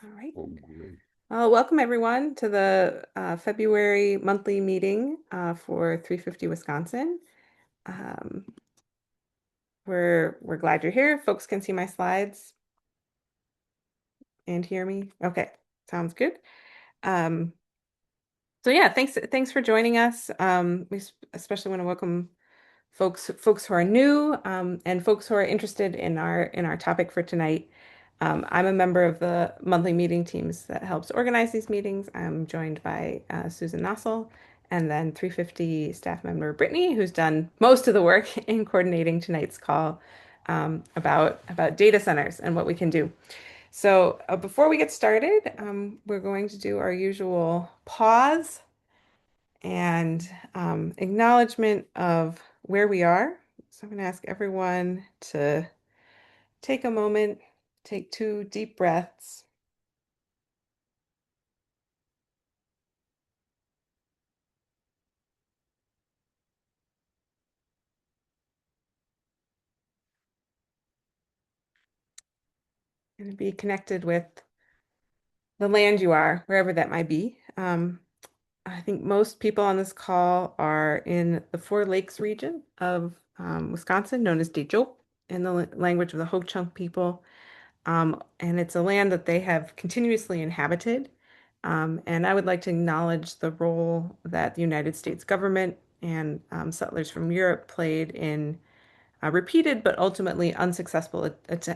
All right. Welcome everyone to the February monthly meeting for 350 Wisconsin. Um, we're glad you're here. Folks can see my slides and hear me. Okay, sounds good. Um, so yeah, thanks for joining us. Especially want to welcome folks who are new and folks who are interested in our topic for tonight. I'm a member of the monthly meeting teams that helps organize these meetings. I'm joined by Susan Nossel and then 350 staff member Brittany, who's done most of the work in coordinating tonight's call about data centers and what we can do. So before we get started, we're going to do our usual pause and acknowledgement of where we are. So I'm going to ask everyone to take a moment, take two deep breaths, and be connected with the land you are, wherever that might be. I think most people on this call are in the Four Lakes region of Wisconsin, known as Dejope, in the language of the Ho-Chunk people. And it's a land that they have continuously inhabited. And I would like to acknowledge the role that the United States government and settlers from Europe played in repeated but ultimately unsuccessful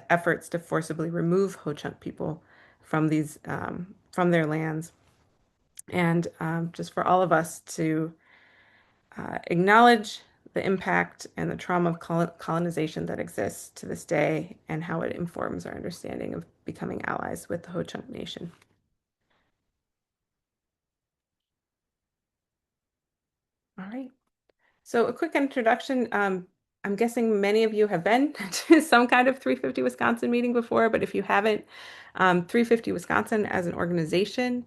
efforts to forcibly remove Ho-Chunk people from from their lands. And just for all of us to acknowledge the impact and the trauma of colonization that exists to this day and how it informs our understanding of becoming allies with the Ho-Chunk Nation. All right. So a quick introduction. I'm guessing many of you have been to some kind of 350 Wisconsin meeting before, but if you haven't, 350 Wisconsin as an organization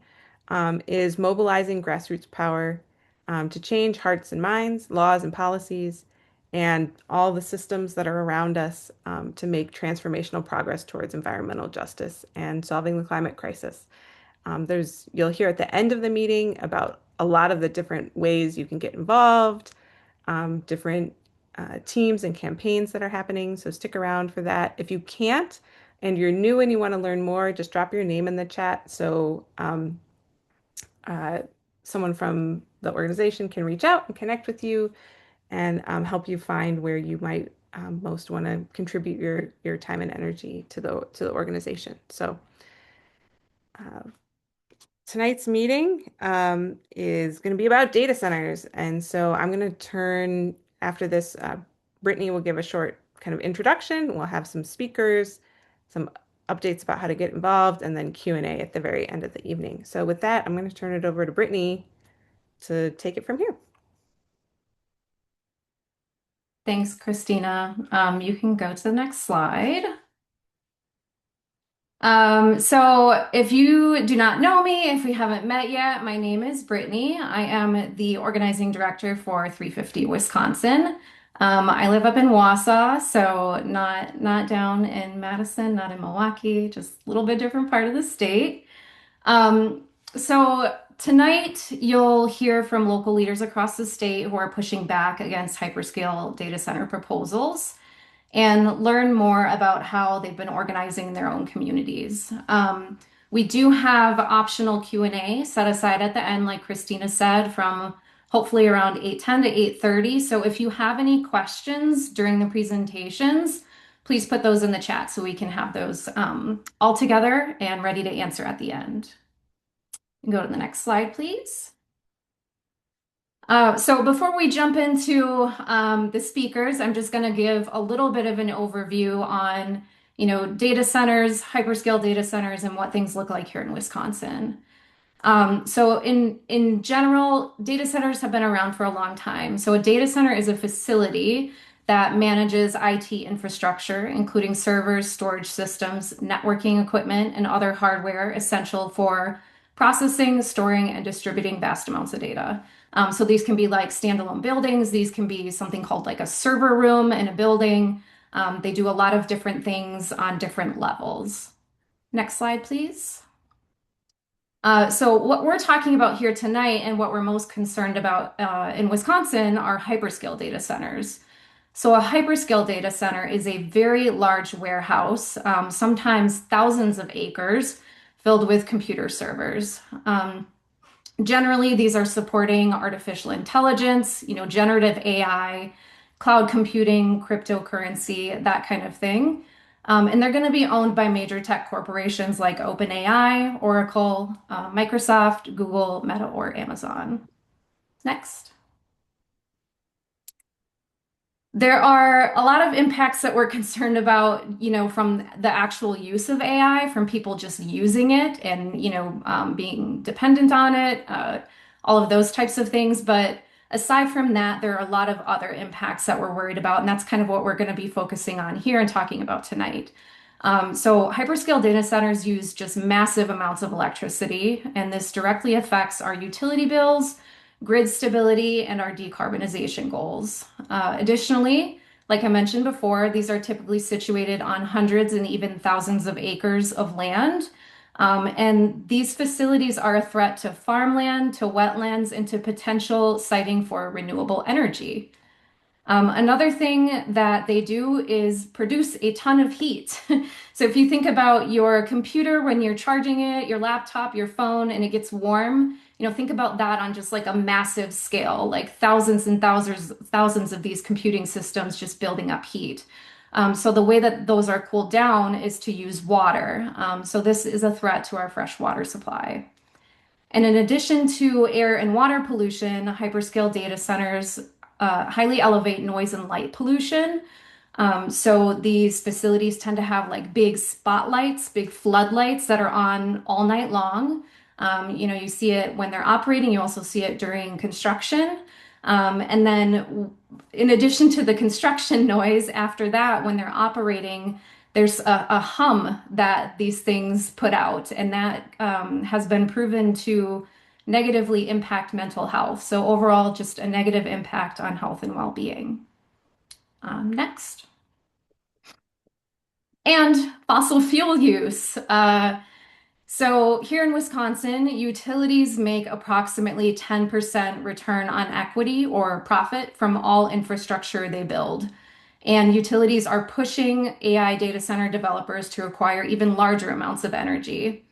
is mobilizing grassroots power to change hearts and minds, laws and policies, and all the systems that are around us to make transformational progress towards environmental justice and solving the climate crisis. You'll hear at the end of the meeting about a lot of the different ways you can get involved, different teams and campaigns that are happening. So stick around for that. If you can't and you're new and you want to learn more, just drop your name in the chat so uh, someone from the organization can reach out and connect with you and help you find where you might most want to contribute your time and energy to the organization. So uh, tonight's meeting is going to be about data centers. And so I'm going to turn after this, Brittany will give a short kind of introduction. We'll have some speakers, some updates about how to get involved, and then Q&A at the very end of the evening. So with that, I'm going to turn it over to Brittany to take it from here. Thanks, Christina. You can go to the next slide. So if you do not know me, if we haven't met yet, my name is Brittany. I am the organizing director for 350 Wisconsin. I live up in Wausau, so not down in Madison, not in Milwaukee, just a little bit different part of the state. Um, so tonight you'll hear from local leaders across the state who are pushing back against hyperscale data center proposals and learn more about how they've been organizing their own communities. We do have optional Q&A set aside at the end, like Christina said, from hopefully around 8:10 to 8:30. So if you have any questions during the presentations, please put those in the chat so we can have those all together and ready to answer at the end. Go to the next slide, please. So before we jump into the speakers, I'm just going to give a little bit of an overview on, data centers, hyperscale data centers, and what things look like here in Wisconsin. So in general, data centers have been around for a long time. So a data center is a facility that manages IT infrastructure, including servers, storage systems, networking equipment, and other hardware essential for processing, storing, and distributing vast amounts of data. So these can be like standalone buildings. These can be something called like a server room in a building. They do a lot of different things on different levels. Next slide, please. So what we're talking about here tonight and what we're most concerned about in Wisconsin are hyperscale data centers. So a hyperscale data center is a very large warehouse, sometimes thousands of acres, filled with computer servers. Generally, these are supporting artificial intelligence, generative AI, cloud computing, cryptocurrency, that kind of thing. And they're going to be owned by major tech corporations like OpenAI, Oracle, Microsoft, Google, Meta, or Amazon. Next. There are a lot of impacts that we're concerned about, from the actual use of AI, from people just using it and, being dependent on it, all of those types of things. But aside from that, there are a lot of other impacts that we're worried about, and that's kind of what we're going to be focusing on here and talking about tonight. So hyperscale data centers use just massive amounts of electricity, and this directly affects our utility bills, grid stability, and our decarbonization goals. Additionally, like I mentioned before, these are typically situated on hundreds and even thousands of acres of land. And these facilities are a threat to farmland, to wetlands, and to potential siting for renewable energy. Another thing that they do is produce a ton of heat. So if you think about your computer when you're charging it, your laptop, your phone, and it gets warm, think about that on just like a massive scale, like thousands and thousands of these computing systems just building up heat. So the way that those are cooled down is to use water. So this is a threat to our fresh water supply. And in addition to air and water pollution, hyperscale data centers highly elevate noise and light pollution. So these facilities tend to have like big spotlights, big floodlights that are on all night long. You see it when they're operating, you also see it during construction. And then, in addition to the construction noise, after that, when they're operating, there's a hum that these things put out, and that has been proven to negatively impact mental health. So, overall, just a negative impact on health and well being. Next. And fossil fuel use. So here in Wisconsin, utilities make approximately 10% return on equity or profit from all infrastructure they build. And utilities are pushing AI data center developers to acquire even larger amounts of energy.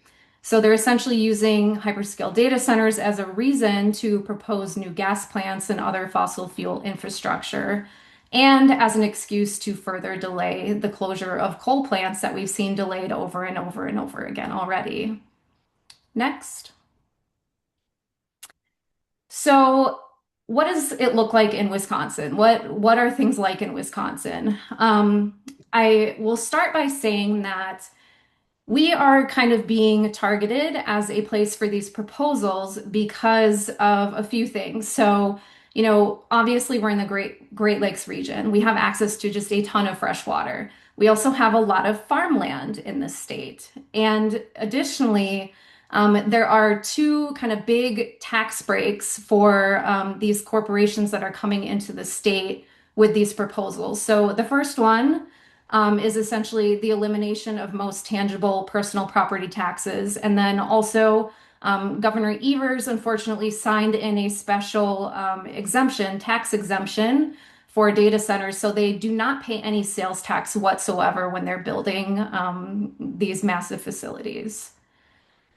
So they're essentially using hyperscale data centers as a reason to propose new gas plants and other fossil fuel infrastructure, and as an excuse to further delay the closure of coal plants that we've seen delayed over and over and over again already. Next. So, what does it look like in Wisconsin? What are things like in Wisconsin? I will start by saying that we are kind of being targeted as a place for these proposals because of a few things. So, obviously we're in the Great Lakes region. We have access to just a ton of fresh water. We also have a lot of farmland in the state. And additionally, there are two kind of big tax breaks for these corporations that are coming into the state with these proposals. So the first one is essentially the elimination of most tangible personal property taxes. And then also, Governor Evers unfortunately signed in a special tax exemption for data centers. So they do not pay any sales tax whatsoever when they're building these massive facilities.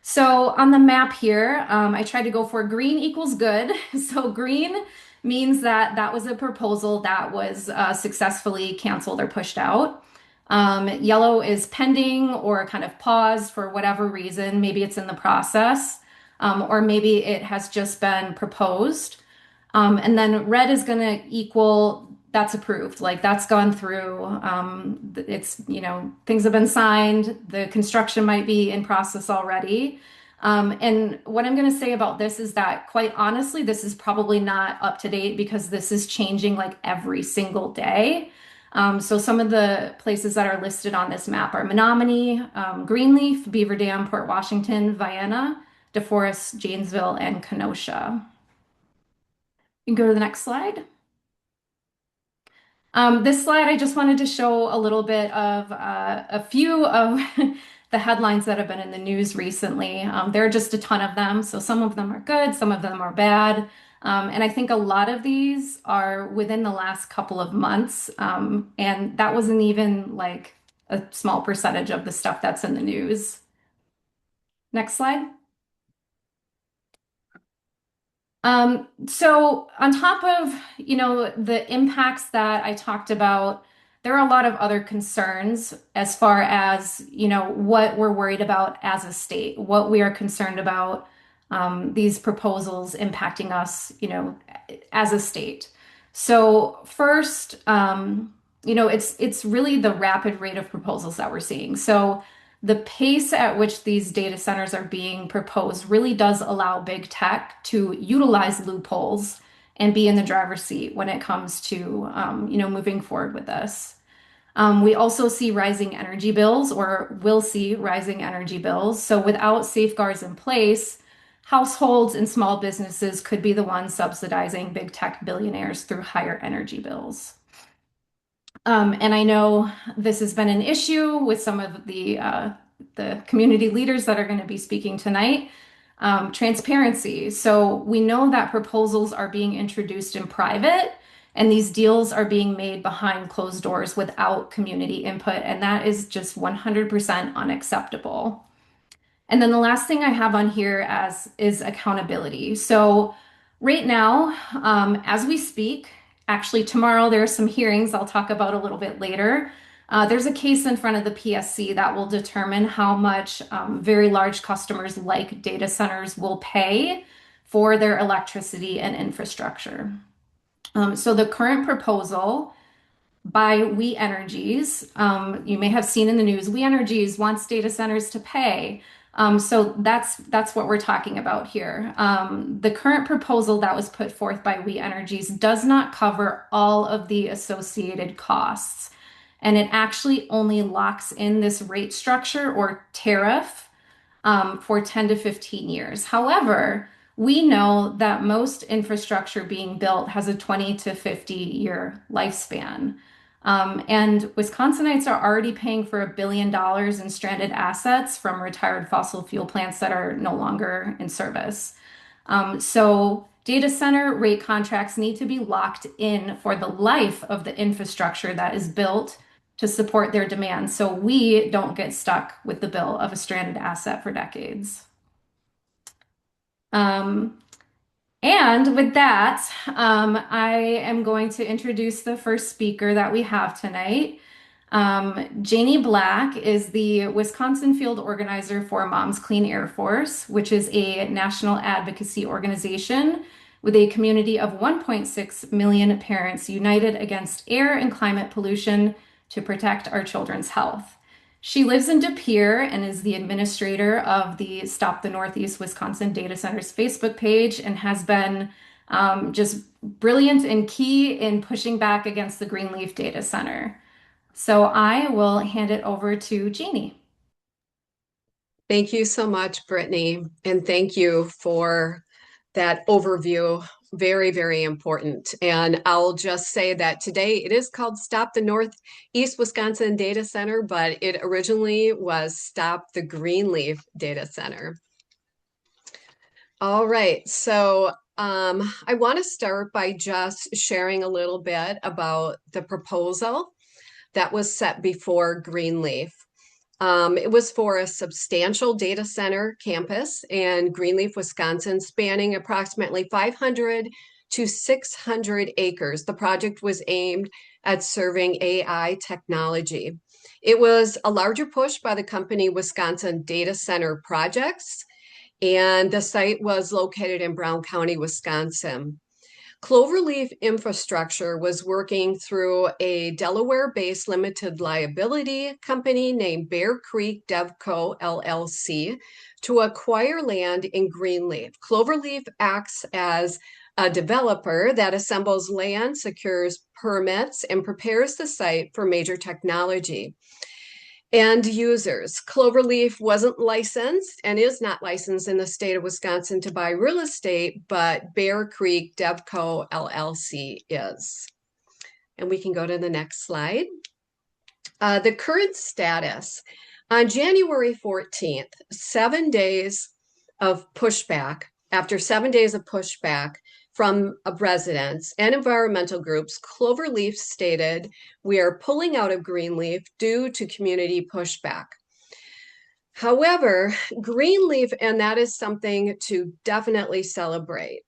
So on the map here, I tried to go for green equals good. So green means that that was a proposal that was successfully canceled or pushed out. Yellow is pending or kind of paused for whatever reason. Maybe it's in the process, or maybe it has just been proposed. And then red is going to equal that's approved, like that's gone through. Things have been signed. The construction might be in process already. And what I'm going to say about this is that, quite honestly, this is probably not up to date because this is changing like every single day. So some of the places that are listed on this map are Menomonie, Greenleaf, Beaver Dam, Port Washington, Vienna, DeForest, Janesville, and Kenosha. You can go to the next slide. This slide, I just wanted to show a little bit of a few of the headlines that have been in the news recently. There are just a ton of them. So some of them are good, some of them are bad. And I think a lot of these are within the last couple of months. And that wasn't even like a small percentage of the stuff that's in the news. Next slide. So on top of, the impacts that I talked about, there are a lot of other concerns as far as, what we're worried about as a state, what we are concerned about, these proposals impacting us, as a state. So first, it's really the rapid rate of proposals that we're seeing. So the pace at which these data centers are being proposed really does allow big tech to utilize loopholes and be in the driver's seat when it comes to, moving forward with this. We also see rising energy bills, or will see rising energy bills. So without safeguards in place, households and small businesses could be the ones subsidizing big tech billionaires through higher energy bills. And I know this has been an issue with some of the community leaders that are going to be speaking tonight. Transparency. So we know that proposals are being introduced in private, and these deals are being made behind closed doors without community input, and that is just 100% unacceptable. And then the last thing I have on here as is accountability. So right now, as we speak, actually tomorrow there are some hearings I'll talk about a little bit later. There's a case in front of the PSC that will determine how much very large customers like data centers will pay for their electricity and infrastructure. So the current proposal by We Energies. You may have seen in the news, We Energies wants data centers to pay. So that's what we're talking about here. The current proposal that was put forth by We Energies does not cover all of the associated costs, and it actually only locks in this rate structure or tariff for 10 to 15 years. However, we know that most infrastructure being built has a 20 to 50-year lifespan. And Wisconsinites are already paying for $1 billion in stranded assets from retired fossil fuel plants that are no longer in service. So data center rate contracts need to be locked in for the life of the infrastructure that is built to support their demand, so we don't get stuck with the bill of a stranded asset for decades. Um, and with that, I am going to introduce the first speaker that we have tonight. Jayne Black is the Wisconsin field organizer for Moms Clean Air Force, which is a national advocacy organization with a community of 1.6 million parents united against air and climate pollution to protect our children's health. She lives in De Pere and is the administrator of the Stop the Northeast Wisconsin Data Centers Facebook page, and has been just brilliant and key in pushing back against the Greenleaf data center. So I will hand it over to Jayne. Thank you so much, Brittany, and thank you for that overview. Very, very important. And I'll just say that today it is called Stop the Northeast Wisconsin Data Center, but it originally was Stop the Greenleaf Data Center. All right, so I want to start by just sharing a little bit about the proposal that was set before Greenleaf. It was for a substantial data center campus in Greenleaf, Wisconsin, spanning approximately 500 to 600 acres. The project was aimed at serving AI technology. It was a larger push by the company Wisconsin Data Center Projects, and the site was located in Brown County, Wisconsin. Cloverleaf Infrastructure was working through a Delaware-based limited liability company named Bear Creek DevCo LLC to acquire land in Greenleaf. Cloverleaf acts as a developer that assembles land, secures permits, and prepares the site for major technology. And users. Cloverleaf wasn't licensed and is not licensed in the state of Wisconsin to buy real estate, but Bear Creek DevCo LLC is. And we can go to the next slide. The current status. On January 14th, 7 days of pushback, after 7 days of pushback from residents and environmental groups, Cloverleaf stated, "We are pulling out of Greenleaf due to community pushback." However, Greenleaf, and that is something to definitely celebrate,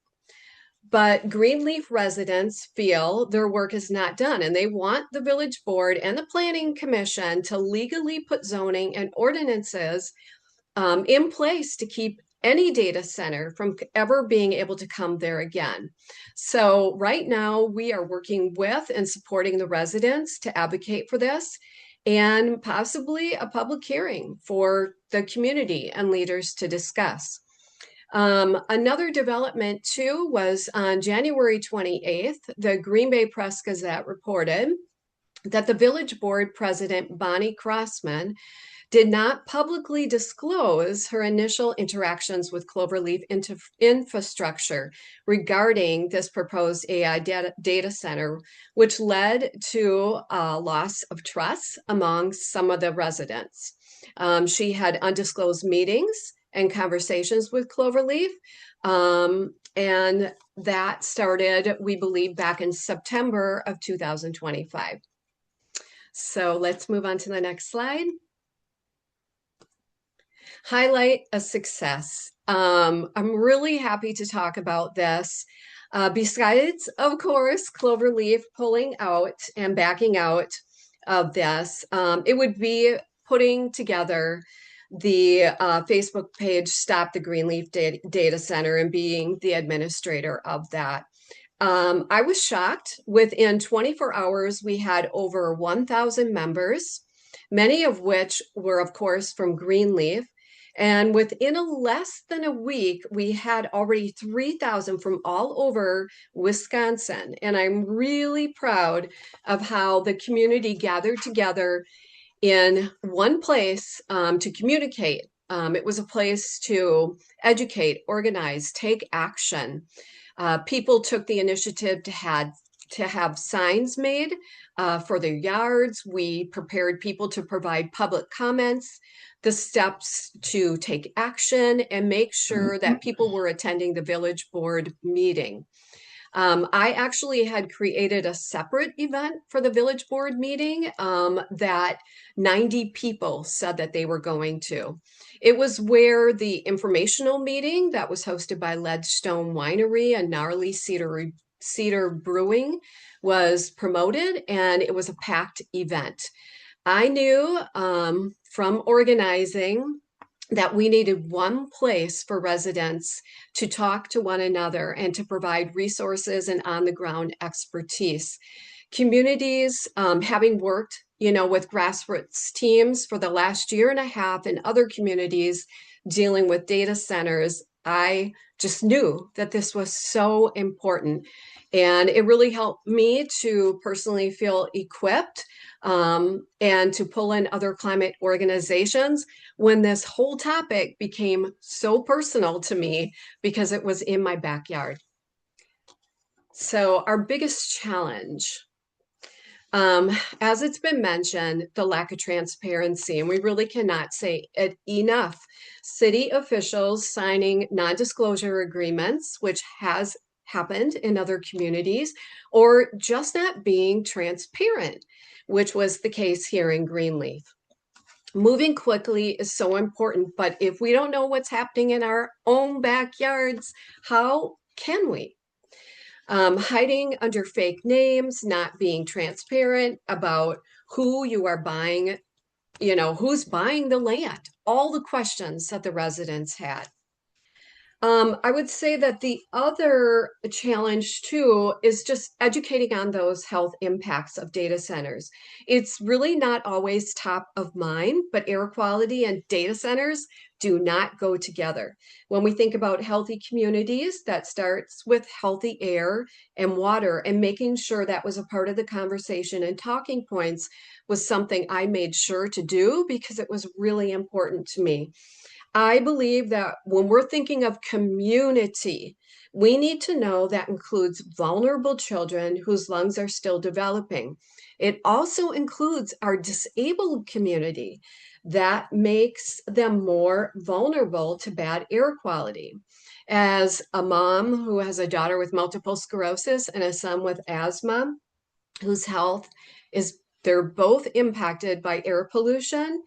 but Greenleaf residents feel their work is not done, and they want the village board and the planning commission to legally put zoning and ordinances in place to keep any data center from ever being able to come there again. So right now we are working with and supporting the residents to advocate for this, and possibly a public hearing for the community and leaders to discuss. Another development too was on January 28th, the Green Bay Press Gazette reported that the village board president, Bonnie Crossman, did not publicly disclose her initial interactions with Cloverleaf infrastructure regarding this proposed AI data center, which led to a loss of trust among some of the residents. She had undisclosed meetings and conversations with Cloverleaf, and that started, we believe, back in September of 2025. So let's move on to the next slide. Highlight a success. I'm really happy to talk about this. Besides, of course, Cloverleaf pulling out and backing out of this, it would be putting together the Facebook page, Stop the Greenleaf Data Center, and being the administrator of that. I was shocked. Within 24 hours, we had over 1,000 members, many of which were, of course, from Greenleaf. And within less than a week, we had already 3,000 from all over Wisconsin. And I'm really proud of how the community gathered together in one place to communicate. It was a place to educate, organize, take action. People took the initiative to have signs made for their yards. We prepared people to provide public comments, the steps to take action, and make sure that people were attending the village board meeting. I actually had created a separate event for the village board meeting that 90 people said that they were going to. It was where the informational meeting that was hosted by Leadstone Winery and Gnarly Cedar Brewing was promoted, and it was a packed event. I knew from organizing that we needed one place for residents to talk to one another and to provide resources and on-the-ground expertise. Communities, having worked, with grassroots teams for the last year and a half in other communities dealing with data centers, I just knew that this was so important. And it really helped me to personally feel equipped and to pull in other climate organizations when this whole topic became so personal to me because it was in my backyard. So our biggest challenge, as it's been mentioned, the lack of transparency, and we really cannot say it enough. City officials signing non-disclosure agreements, which has happened in other communities, or just not being transparent, which was the case here in Greenleaf. Moving quickly is so important, but if we don't know what's happening in our own backyards, how can we? Hiding under fake names, not being transparent about who you are buying, who's buying the land, all the questions that the residents had. I would say that the other challenge too is just educating on those health impacts of data centers. It's really not always top of mind, but air quality and data centers do not go together. When we think about healthy communities, that starts with healthy air and water, and making sure that was a part of the conversation, and talking points was something I made sure to do because it was really important to me. I believe that when we're thinking of community, we need to know that includes vulnerable children whose lungs are still developing. It also includes our disabled community that makes them more vulnerable to bad air quality. As a mom who has a daughter with multiple sclerosis and a son with asthma, whose health is, they're both impacted by air pollution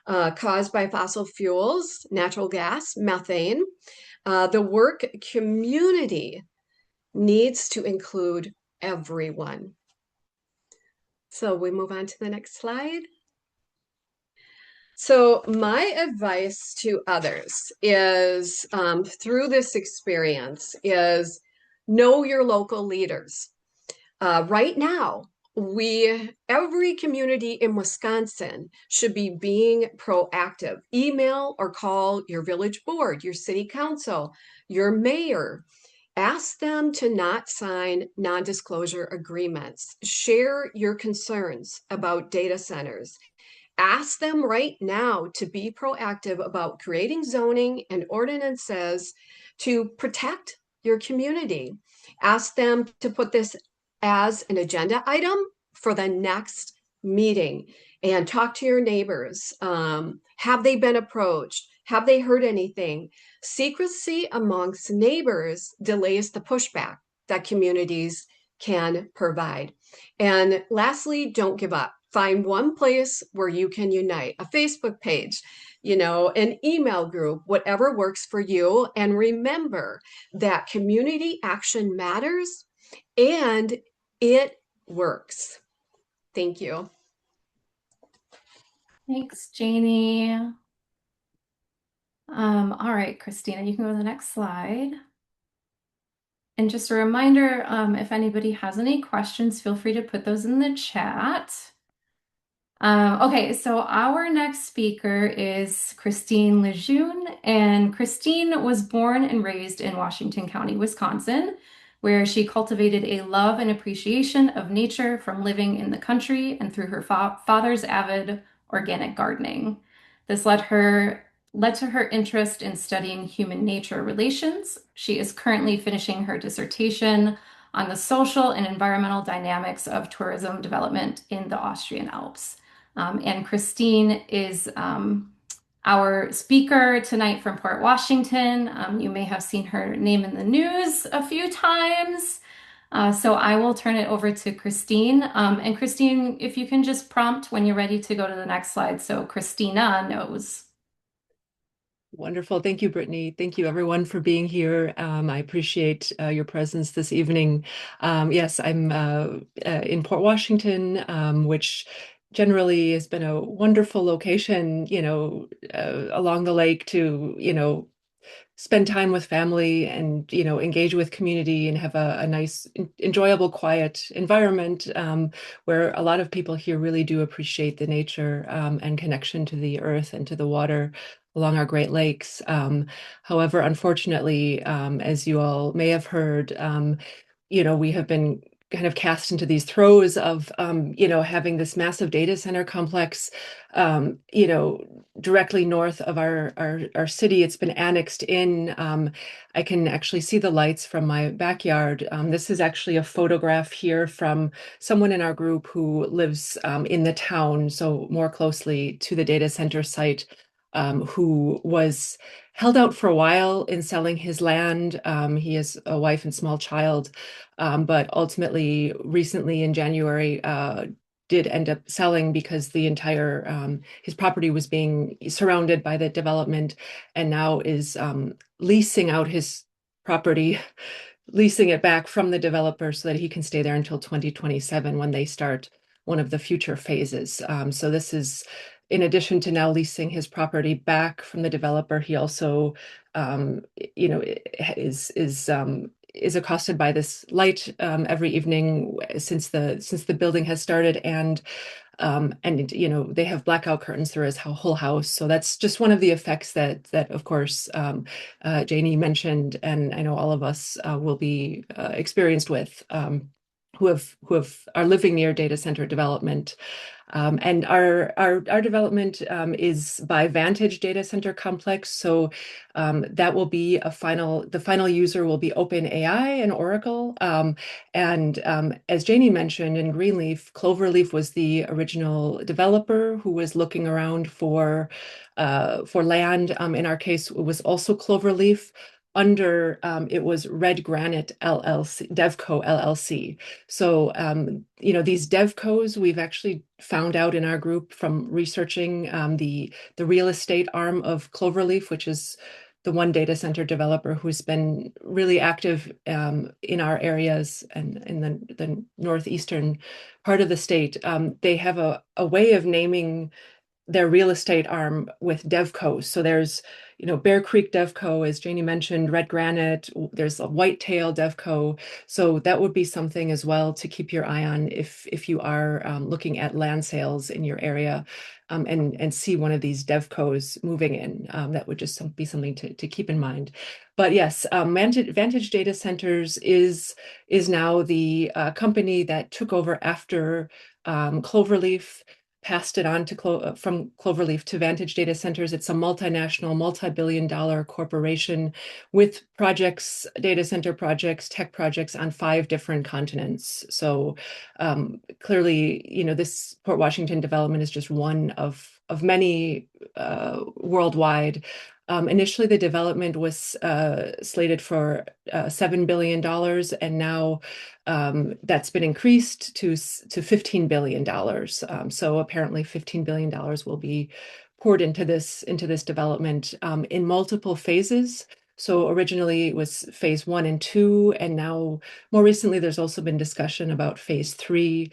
caused by fossil fuels, natural gas, methane. The work community needs to include everyone. So we move on to the next slide. So my advice to others is through this experience is know your local leaders. Right now, every community in Wisconsin should be being proactive. Email or call your village board, your city council, your mayor. Ask them to not sign non-disclosure agreements. Share your concerns about data centers. Ask them right now to be proactive about creating zoning and ordinances to protect your community. Ask them to put this as an agenda item for the next meeting and talk to your neighbors. Have they been approached? Have they heard anything? Secrecy amongst neighbors delays the pushback that communities can provide. And lastly, don't give up. Find one place where you can unite, a Facebook page, an email group, whatever works for you. And remember that community action matters and it works. Thank you. Thanks, Janie. All right, Christina, you can go to the next slide. And just a reminder, if anybody has any questions, feel free to put those in the chat. Okay, so our next speaker is Christine Lejeune, and Christine was born and raised in Washington County, Wisconsin, where she cultivated a love and appreciation of nature from living in the country and through her father's avid organic gardening. This led to her interest in studying human-nature relations. She is currently finishing her dissertation on the social and environmental dynamics of tourism development in the Austrian Alps. And Christine is our speaker tonight from Port Washington. You may have seen her name in the news a few times. So I will turn it over to Christine. And Christine, if you can just prompt when you're ready to go to the next slide so Christina knows. Wonderful. Thank you, Brittany. Thank you, everyone, for being here. I appreciate your presence this evening. Yes, I'm in Port Washington, which generally has been a wonderful location, along the lake to, spend time with family and, engage with community and have a nice, enjoyable, quiet environment where a lot of people here really do appreciate the nature and connection to the earth and to the water along our Great Lakes. However, unfortunately, as you all may have heard, we have been kind of cast into these throes of, having this massive data center complex, directly north of our city. It's been annexed in. I can actually see the lights from my backyard. This is actually a photograph here from someone in our group who lives in the town, so more closely to the data center site, who was held out for a while in selling his land. He has a wife and small child, but ultimately, recently in January, did end up selling because the entire his property was being surrounded by the development, and now is leasing out his property, leasing it back from the developer so that he can stay there until 2027 when they start one of the future phases. So this is in addition to now leasing his property back from the developer. He also, is accosted by this light every evening since the building has started, and they have blackout curtains through his whole house. So that's just one of the effects that of course Janie mentioned, and I know all of us will be experienced with who are living near data center development. And our development is by Vantage Data Center Complex. So that will be the final user will be OpenAI and Oracle. As Jayne mentioned in Greenleaf, Cloverleaf was the original developer who was looking around for land. In our case, it was also Cloverleaf. It was Red Granite LLC, DevCo LLC. So, these DevCos, we've actually found out in our group from researching the real estate arm of Cloverleaf, which is the one data center developer who's been really active in our areas and in the northeastern part of the state. They have a way of naming their real estate arm with DevCo. So there's, Bear Creek DevCo, as Jayne mentioned, Red Granite, there's a Whitetail DevCo. So that would be something as well to keep your eye on if you are looking at land sales in your area and see one of these DevCos moving in. That would just be something to keep in mind. But yes, Vantage Data Centers is now the company that took over after Cloverleaf passed it on from Cloverleaf to Vantage Data Centers. It's a multinational, multi-billion-dollar corporation with data center projects, tech projects on 5 different continents. So clearly, this Port Washington development is just one of many worldwide. Initially, the development was slated for $7 billion, and now that's been increased to $15 billion. So apparently $15 billion will be poured into this development in multiple phases. So originally it was phase 1 and 2, and now more recently there's also been discussion about phase 3.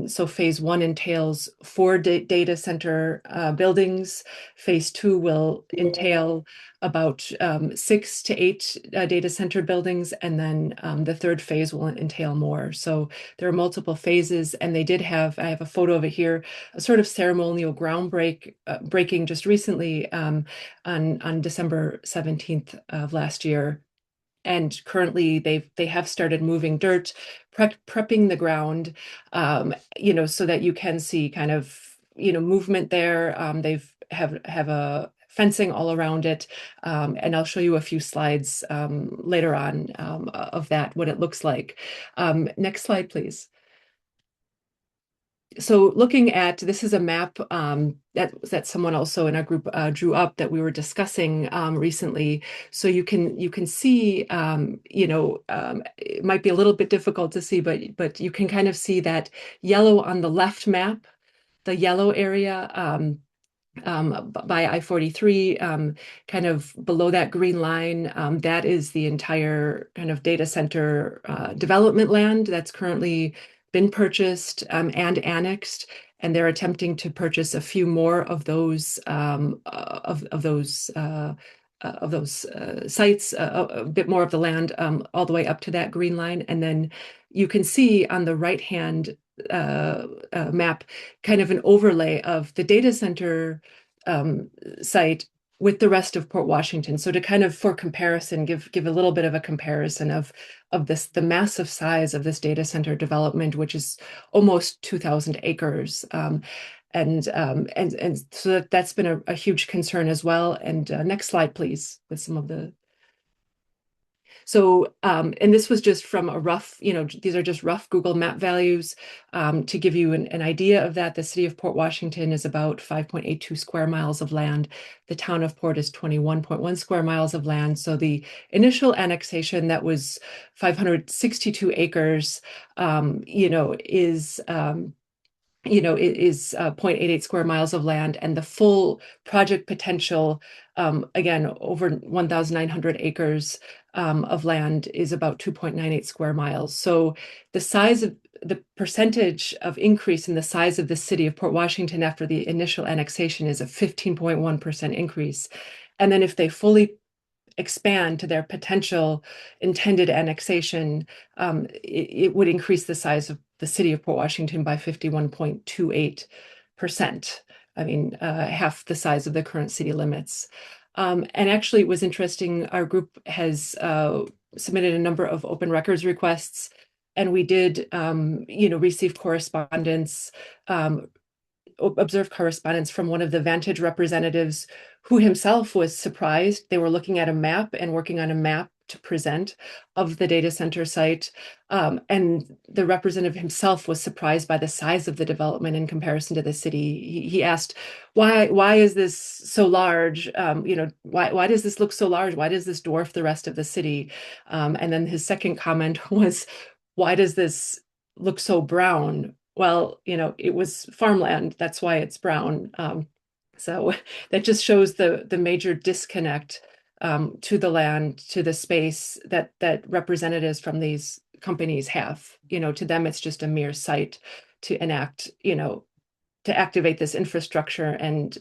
So phase 1 entails 4 data center buildings. Phase 2 will entail about 6 to 8 data center buildings, and then the third phase will entail more. So there are multiple phases, and I have a photo of it here, a sort of ceremonial breaking just recently on December 17th of last year. And currently they have started moving dirt, prepping the ground, so that you can see kind of, movement there. They've have a fencing all around it. And I'll show you a few slides later on of that, what it looks like. Next slide, please. So looking at, this is a map that someone also in our group drew up that we were discussing recently. So you can see, it might be a little bit difficult to see, but you can kind of see that yellow on the left map, the yellow area by I-43, kind of below that green line, that is the entire kind of data center development land that's currently been purchased and annexed, and they're attempting to purchase a few more of those sites, a bit more of the land, all the way up to that green line. And then you can see on the right hand map kind of an overlay of the data center site with the rest of Port Washington. So to kind of, for comparison, give a little bit of a comparison of the massive size of this data center development, which is almost 2,000 acres. And so that's been a huge concern as well. And next slide, please, with some of the. So, and this was just from a rough, these are just rough Google map values to give you an idea of that. The city of Port Washington is about 5.82 square miles of land. The town of Port is 21.1 square miles of land. So the initial annexation that was 562 acres, is 0.88 square miles of land, and the full project potential, again, over 1,900 acres of land is about 2.98 square miles. So the percentage of increase in the size of the city of Port Washington after the initial annexation is a 15.1% increase. And then if they fully expand to their potential intended annexation, it would increase the size of the city of Port Washington by 51.28%. I mean, half the size of the current city limits. And actually, it was interesting. Our group has submitted a number of open records requests and we did, receive correspondence, observe correspondence from one of the Vantage representatives who himself was surprised. They were looking at a map and working on a map to present of the data center site. And the representative himself was surprised by the size of the development in comparison to the city. He asked, why is this so large? Why does this look so large? Why does this dwarf the rest of the city? And then his second comment was, why does this look so brown? Well, it was farmland. That's why it's brown. So that just shows the major disconnect to the land, to the space that representatives from these companies have. To them, it's just a mere site to enact, to activate this infrastructure and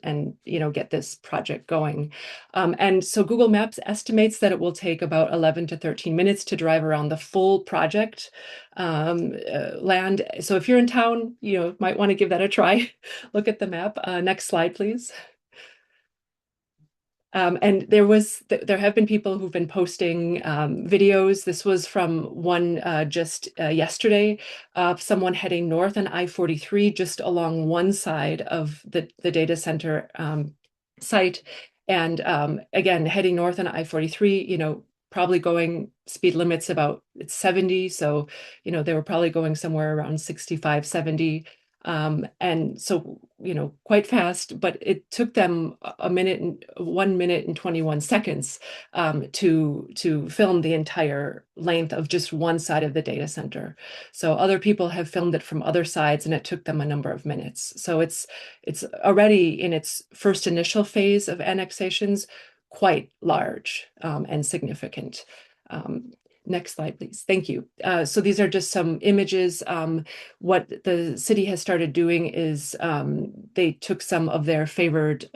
get this project going. And so Google Maps estimates that it will take about 11 to 13 minutes to drive around the full project land. So if you're in town, might want to give that a try. Look at the map. Next slide, please. And there have been people who've been posting videos. This was from one just yesterday of someone heading north on I-43 just along one side of the data center site. And again, heading north on I-43, probably going speed limits about it's 70. So, they were probably going somewhere around 65, 70. And so, quite fast, but it took them 1 minute and 21 seconds to film the entire length of just one side of the data center. So other people have filmed it from other sides, and it took them a number of minutes. So it's already in its first initial phase of annexations, quite large and significant. Next slide, please. Thank you. So these are just some images. What the city has started doing is they took some of their favorite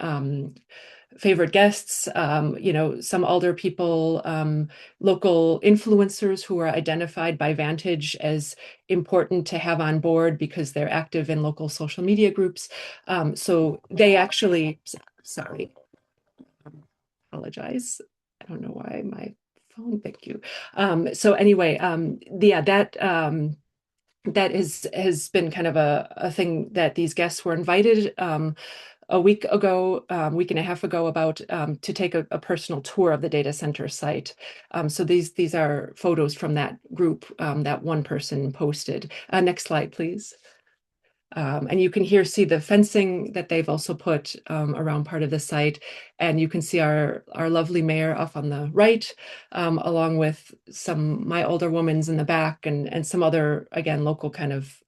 guests, some older people, local influencers who are identified by Vantage as important to have on board because they're active in local social media groups. So they actually, sorry, apologize. I don't know why my phone, thank you. So anyway, yeah, that has been kind of a thing that these guests were invited a week and a half ago about to take a personal tour of the data center site. So these are photos from that group that one person posted. Next slide, please. And you can see the fencing that they've also put around part of the site. And you can see our lovely mayor off on the right, along with my older woman's in the back and some other, again, local kind of,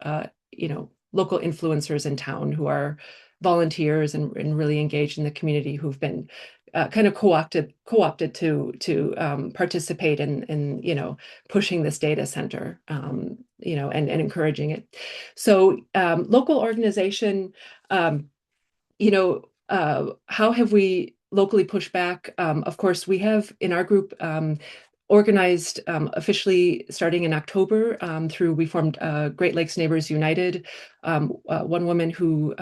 local influencers in town who are volunteers and really engaged in the community, who've been kind of co-opted to participate in pushing this data center, and encouraging it. So local organization, how have we locally pushed back? Of course, we have in our group organized officially starting in October we formed Great Lakes Neighbors United. One woman who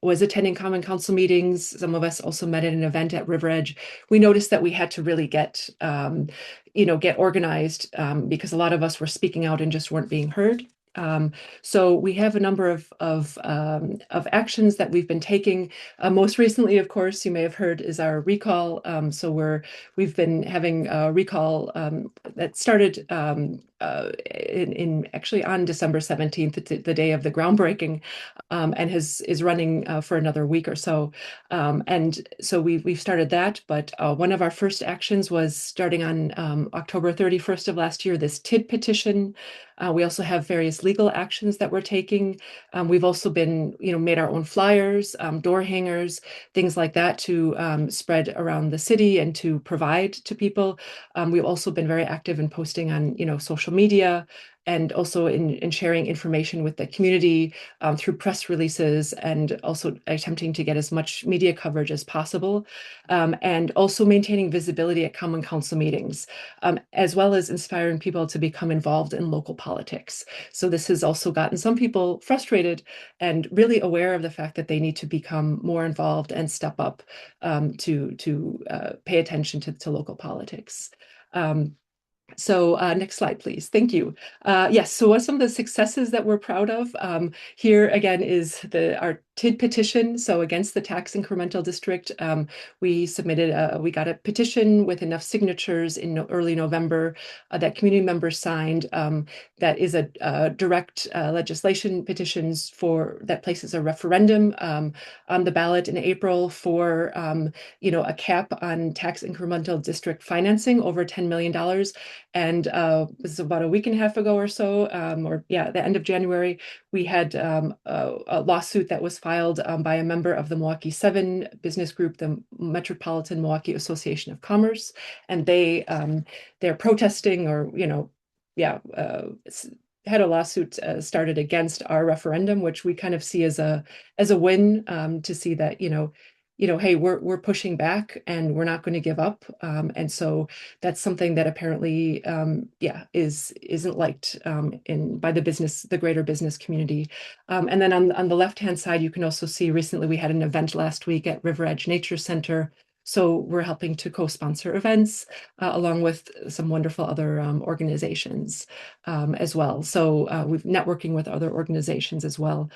was attending Common Council meetings, some of us also met at an event at River Edge. We noticed that we had to really get organized because a lot of us were speaking out and just weren't being heard. So we have a number of actions that we've been taking. Most recently, of course, you may have heard, is our recall. So we've been having a recall that started actually on December 17th, the day of the groundbreaking, and is running for another week or so. And so we've started that, but one of our first actions was starting on October 31st of last year, this TID petition. We also have various legal actions that we're taking. We've also been, made our own flyers, door hangers, things like that to spread around the city and to provide to people. We've also been very active in posting on, social media, and also in sharing information with the community through press releases, and also attempting to get as much media coverage as possible, and also maintaining visibility at Common Council meetings, as well as inspiring people to become involved in local politics. So this has also gotten some people frustrated and really aware of the fact that they need to become more involved and step up to pay attention to local politics. So next slide, please. Thank you. Yes, so what are some of the successes that we're proud of? Here again is our TID petition. So against the tax incremental district, we got a petition with enough signatures in early November that community members signed. That is a direct legislation petitions that places a referendum on the ballot in April for a cap on tax incremental district financing over $10 million. And this is about a week and a half ago or so, the end of January, we had a lawsuit that was filed by a member of the Milwaukee 7 business group, the Metropolitan Milwaukee Association of Commerce, and they're protesting had a lawsuit started against our referendum, which we kind of see as a win to see that hey, we're pushing back and we're not going to give up. And so that's something that apparently, isn't liked by the greater business community. And then on the left-hand side, you can also see recently we had an event last week at River Edge Nature Center. So we're helping to co-sponsor events along with some wonderful other organizations as well. So we've networking with other organizations as well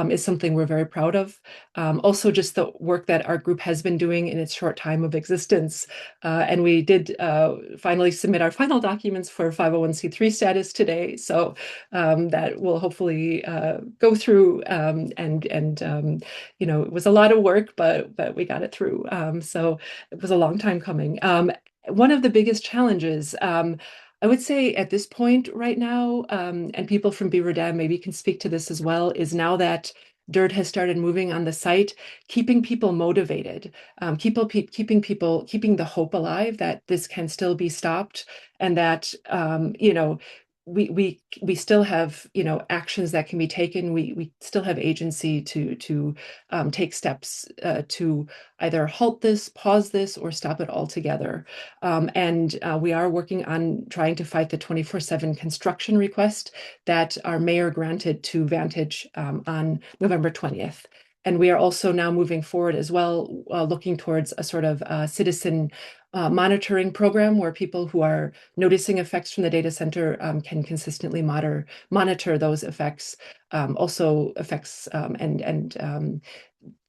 is something we're very proud of. Also, just the work that our group has been doing in its short time of existence. And we did finally submit our final documents for 501c3 status today. So that will hopefully go through it was a lot of work, but we got it through. So it was a long time coming. One of the biggest challenges, I would say at this point right now, and people from Beaver Dam maybe can speak to this as well, is now that dirt has started moving on the site, keeping people motivated, keeping the hope alive that this can still be stopped, and that we still have actions that can be taken. We still have agency to take steps to either halt this, pause this, or stop it altogether. And we are working on trying to fight the 24/7 construction request that our mayor granted to Vantage on November 20th. And we are also now moving forward as well, looking towards a sort of citizen monitoring program where people who are noticing effects from the data center can consistently monitor those effects, also effects and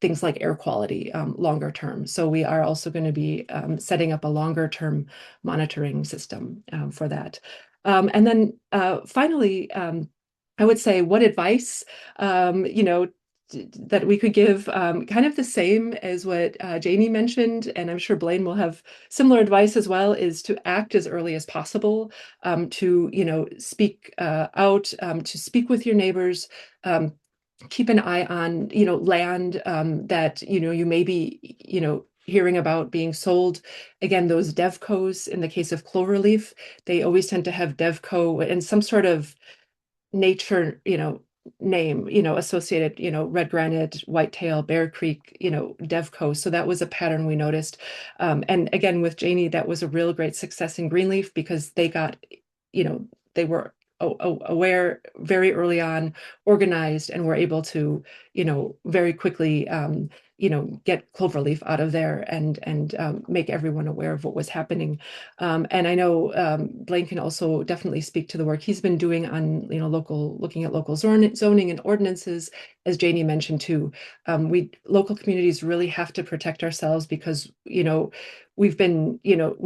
things like air quality longer term. So we are also going to be setting up a longer term monitoring system for that. And then finally, I would say what advice, that we could give, kind of the same as what Jayne mentioned, and I'm sure Blaine will have similar advice as well, is to act as early as possible, to speak out, to speak with your neighbors, keep an eye on land that you may be hearing about being sold. Again, those devcos, in the case of Cloverleaf, they always tend to have devco and some sort of nature name associated, red granite, whitetail, Bear Creek, devco. So that was a pattern we noticed. And again, with Jayne, that was a real great success in Greenleaf because they were aware very early on, organized, and were able to very quickly get Cloverleaf out of there and make everyone aware of what was happening. And I know Blaine can also definitely speak to the work he's been doing on looking at local zoning and ordinances, as Jayne mentioned too. Local communities really have to protect ourselves because we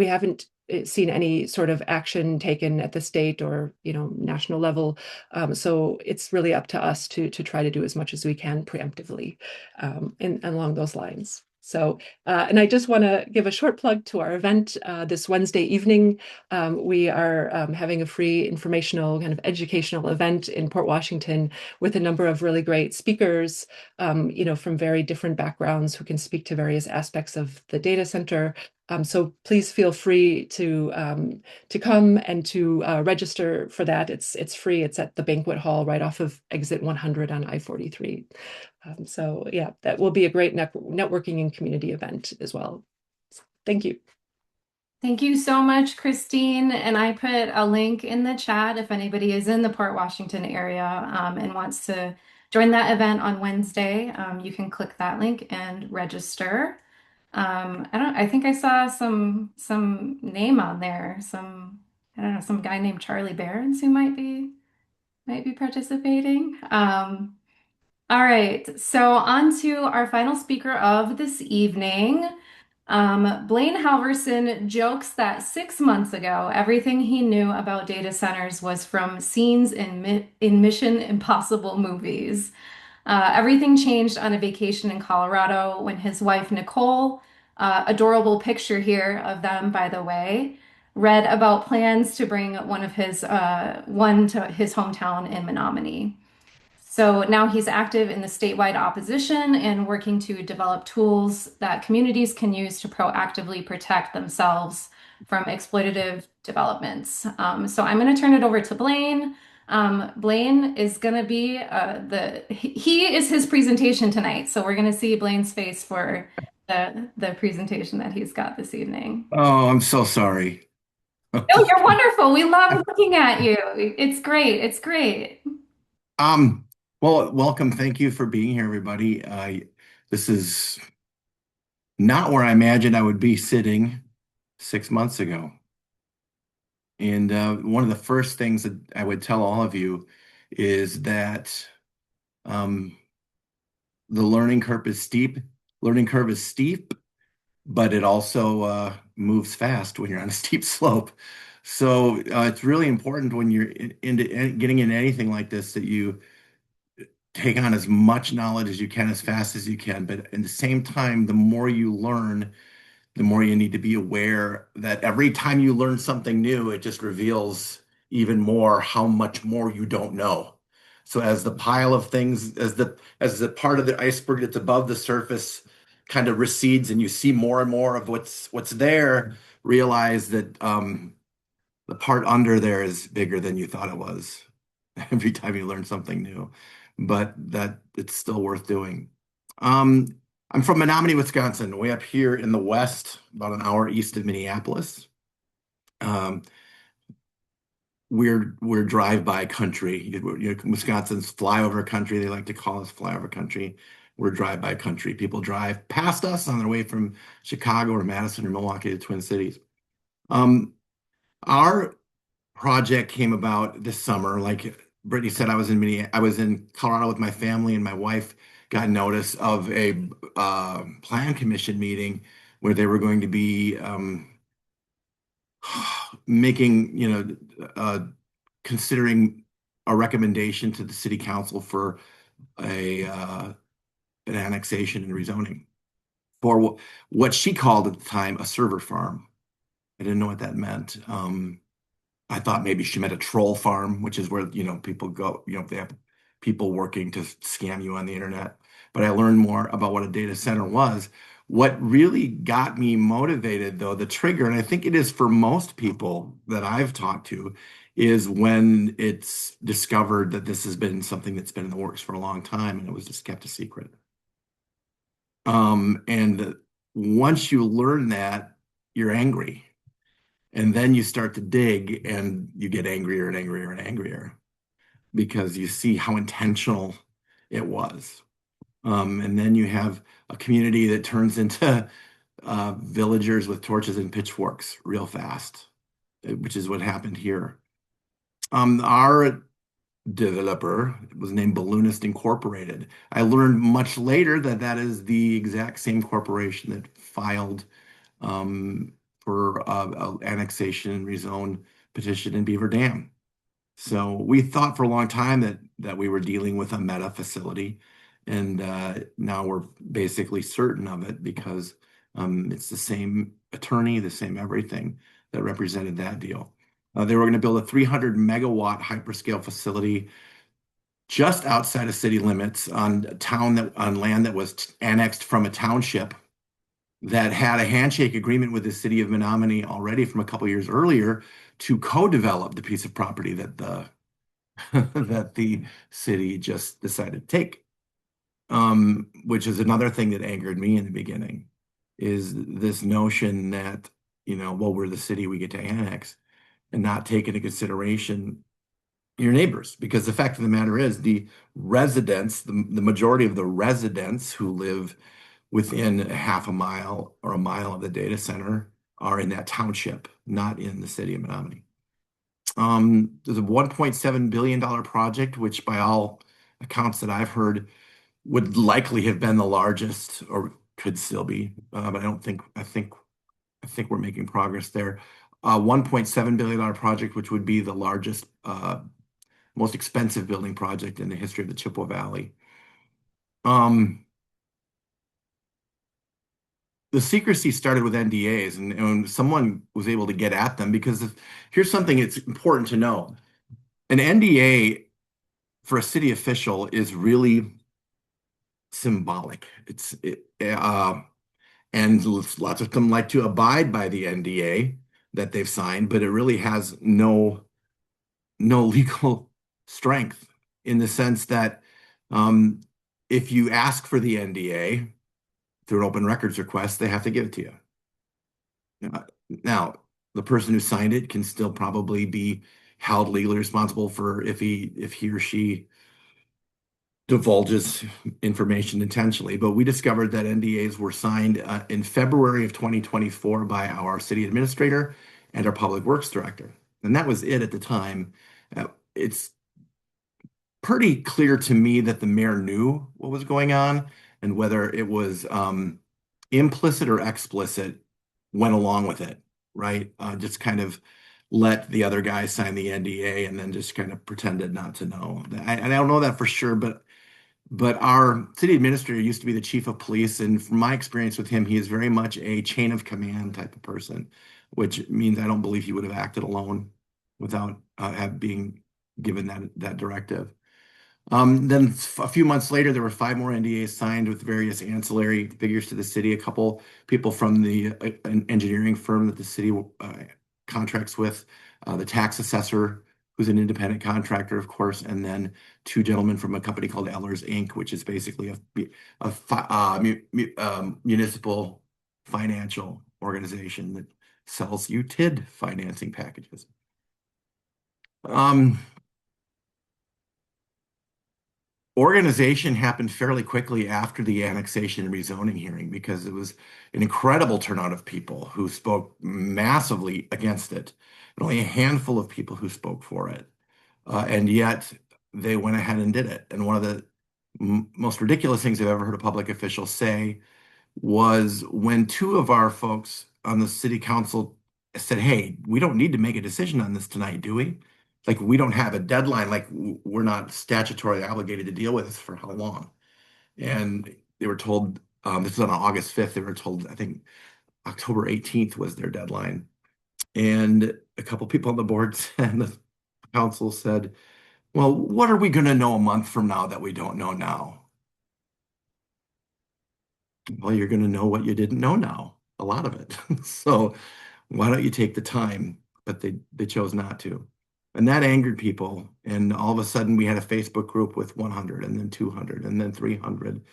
haven't seen any sort of action taken at the state or national level. So it's really up to us to try to do as much as we can preemptively along those lines. So, and I just want to give a short plug to our event this Wednesday evening. We are having a free informational kind of educational event in Port Washington with a number of really great speakers, from very different backgrounds who can speak to various aspects of the data center. So please feel free to come and to register for that. It's free. It's at the banquet hall right off of exit 100 on I-43. So yeah, that will be a great networking and community event as well. Thank you. Thank you so much, Christine. And I put a link in the chat if anybody is in the Port Washington area and wants to join that event on Wednesday. You can click that link and register. I think I saw some name on there, some I don't know, some guy named Charlie Barons who might be participating. All right, so on to our final speaker of this evening. Blaine Halverson jokes that 6 months ago, everything he knew about data centers was from scenes in Mission Impossible movies. Everything changed on a vacation in Colorado when his wife, Nicole, adorable picture here of them, by the way, read about plans to bring one to his hometown in Menomonie. So now he's active in the statewide opposition and working to develop tools that communities can use to proactively protect themselves from exploitative developments. So I'm going to turn it over to Blaine. Blaine is going to be he is his presentation tonight. So we're going to see Blaine's face for the presentation that he's got this evening. Oh, I'm so sorry. Oh, you're wonderful. We love looking at you. It's great. It's great. Um, well, welcome. Thank you for being here, everybody. This is not where I imagined I would be sitting 6 months ago. And one of the first things that I would tell all of you is that um, the learning curve is steep. Learning curve is steep, but it also moves fast when you're on a steep slope. So it's really important when you're getting into anything like this that you take on as much knowledge as you can as fast as you can. But at the same time, the more you learn, the more you need to be aware that every time you learn something new, it just reveals even more how much more you don't know. So as the pile of things, as the part of the iceberg that's above the surface kind of recedes and you see more and more of what's there, realize that the part under there is bigger than you thought it was every time you learn something new, but that it's still worth doing. Um, I'm from Menomonie, Wisconsin, way up here in the west, about an hour east of Minneapolis. Um, we're drive-by country. Wisconsin's flyover country. They like to call us flyover country. We're drive-by country. People drive past us on their way from Chicago or Madison or Milwaukee to Twin Cities. Our project came about this summer. Like Brittany said, I was in Colorado with my family, and my wife got notice of a plan commission meeting where they were going to be making, considering a recommendation to the city council for an annexation and rezoning for what she called at the time a server farm. I didn't know what that meant. I thought maybe she meant a troll farm, which is where, people go, they have people working to scam you on the internet. But I learned more about what a data center was. What really got me motivated, though, the trigger, and I think it is for most people that I've talked to, is when it's discovered that this has been something that's been in the works for a long time and it was just kept a secret. And once you learn that, you're angry. And then you start to dig and you get angrier and angrier and angrier because you see how intentional it was. And then you have a community that turns into villagers with torches and pitchforks real fast, which is what happened here. Our developer was named Balloonist Incorporated. I learned much later that that is the exact same corporation that filed for annexation and rezone petition in Beaver Dam. So we thought for a long time that we were dealing with a meta facility, and now we're basically certain of it because it's the same attorney, the same everything that represented that deal. They were going to build a 300 megawatt hyperscale facility just outside of city limits on land that was annexed from a township that had a handshake agreement with the city of Menomonie already from a couple years earlier to co-develop the piece of property that the city just decided to take. Which is another thing that angered me in the beginning, is this notion that, well, we're the city, we get to annex, and not take into consideration your neighbors. Because the fact of the matter is the residents, the majority of the residents who live within a half a mile or a mile of the data center are in that township, not in the city of Menomonie. There's a $1.7 billion project, which by all accounts that I've heard would likely have been the largest or could still be. But I think we're making progress there. $1.7 billion project, which would be the largest, most expensive building project in the history of the Chippewa Valley. The secrecy started with NDAs, and someone was able to get at them because here's something it's important to know. An NDA for a city official is really symbolic. And lots of them like to abide by the NDA that they've signed, but it really has no legal strength in the sense that if you ask for the NDA through an open records request, they have to give it to you. Now, the person who signed it can still probably be held legally responsible for if he or she divulges information intentionally. But we discovered that NDAs were signed in February of 2024 by our city administrator and our public works director. And that was it at the time. It's pretty clear to me that the mayor knew what was going on, and whether it was implicit or explicit, went along with it, right? Just kind of let the other guy sign the NDA and then just kind of pretended not to know. I don't know that for sure, but our city administrator used to be the chief of police, and from my experience with him, he is very much a chain of command type of person, which means I don't believe he would have acted alone without being given that directive. Then a few months later, there were 5 more NDAs signed with various ancillary figures to the city. A couple people from an engineering firm that the city contracts with, the tax assessor, who's an independent contractor, of course, and then 2 gentlemen from a company called Ellers Inc., which is basically a municipal financial organization that sells UTID financing packages. Organization happened fairly quickly after the annexation and rezoning hearing because it was an incredible turnout of people who spoke massively against it, and only a handful of people who spoke for it. And yet they went ahead and did it. And one of the most ridiculous things I've ever heard a public official say was when 2 of our folks on the city council said, "Hey, we don't need to make a decision on this tonight, do we? Like, we don't have a deadline, like we're not statutorily obligated to deal with this for how long." And they were told, this was on August 5th, they were told, I think October 18th was their deadline. And a couple people on the board and the council said, "Well, what are we going to know a month from now that we don't know now?" Well, you're going to know what you didn't know now, a lot of it. So why don't you take the time? But they chose not to. And that angered people. And all of a sudden, we had a Facebook group with 100, and then 200, and then 300.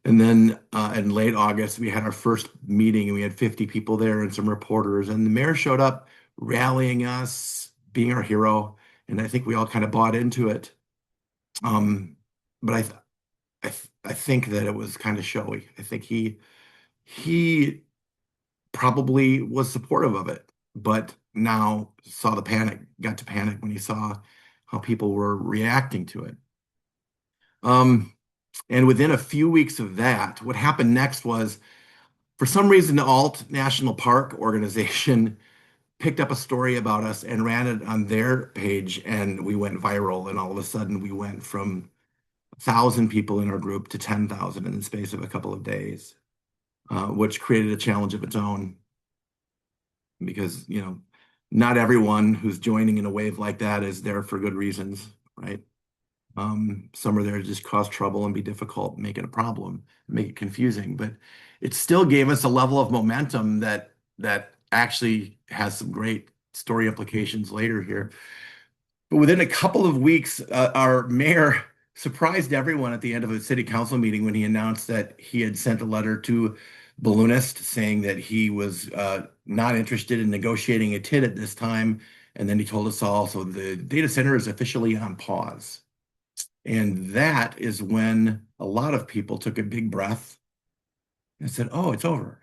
And then in late August, we had our first meeting, and we had 50 people there and some reporters. And the mayor showed up rallying us, being our hero. And I think we all kind of bought into it. But I think that it was kind of showy. I think he probably was supportive of it, but now got to panic when he saw how people were reacting to it. And within a few weeks of that, what happened next was, for some reason, the Alt National Park organization picked up a story about us and ran it on their page, and we went viral. And all of a sudden, we went from 1,000 people in our group to 10,000 in the space of a couple of days, which created a challenge of its own. Because, not everyone who's joining in a wave like that is there for good reasons, right? Some are there to just cause trouble and be difficult, make it a problem, make it confusing. But it still gave us a level of momentum that actually has some great story implications later here. But within a couple of weeks, our mayor surprised everyone at the end of a city council meeting when he announced that he had sent a letter to Balloonist saying that he was not interested in negotiating a TID at this time. And then he told us all, so the data center is officially on pause. And that is when a lot of people took a big breath and said, "Oh, it's over."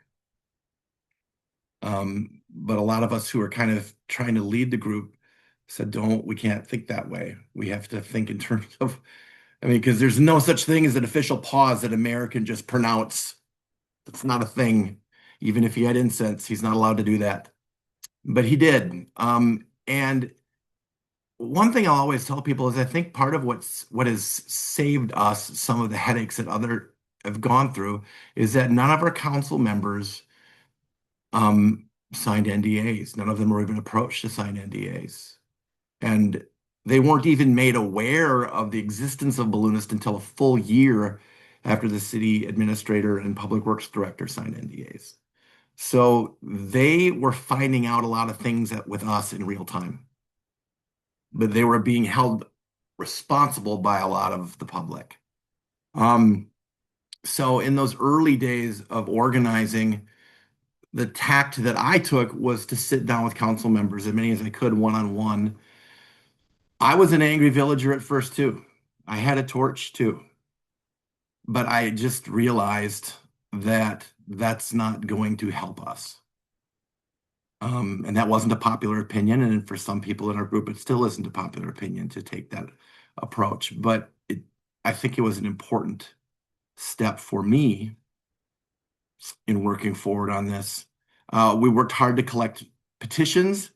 But a lot of us who are kind of trying to lead the group said, we can't think that way. We have to think in terms of, I mean, because there's no such thing as an official pause that a mayor can just pronounce. It's not a thing. Even if he had incense, he's not allowed to do that. But he did. And one thing I'll always tell people is I think part of what has saved us some of the headaches that other have gone through is that none of our council members signed NDAs. None of them were even approached to sign NDAs. And they weren't even made aware of the existence of Balloonist until a full year after the city administrator and public works director signed NDAs. So they were finding out a lot of things with us in real time, but they were being held responsible by a lot of the public. So in those early days of organizing, the tact that I took was to sit down with council members, as many as I could, one-on-one. I was an angry villager at first too. I had a torch too. But I just realized that that's not going to help us. And that wasn't a popular opinion. And for some people in our group, it still isn't a popular opinion to take that approach. But I think it was an important step for me in working forward on this. We worked hard to collect petitions,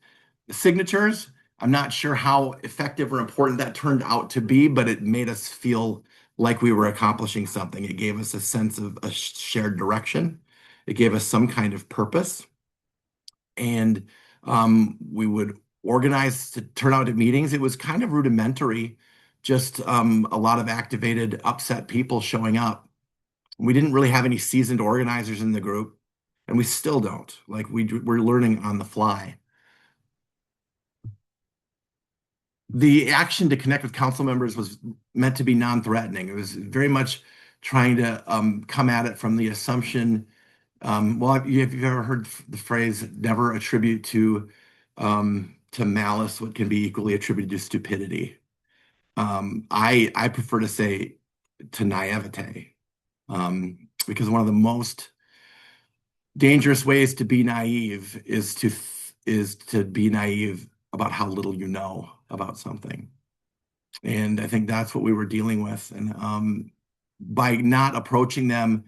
signatures. I'm not sure how effective or important that turned out to be, but it made us feel like we were accomplishing something. It gave us a sense of a shared direction. It gave us some kind of purpose. And we would organize to turn out at meetings. It was kind of rudimentary, just a lot of activated, upset people showing up. We didn't really have any seasoned organizers in the group, and we still don't. Like we're learning on the fly. The action to connect with council members was meant to be non-threatening. It was very much trying to come at it from the assumption. Well, have you ever heard the phrase "never attribute to malice what can be equally attributed to stupidity"? I prefer to say to naivete, because one of the most dangerous ways to be naive is to be naive about how little you know about something. And I think that's what we were dealing with. And by not approaching them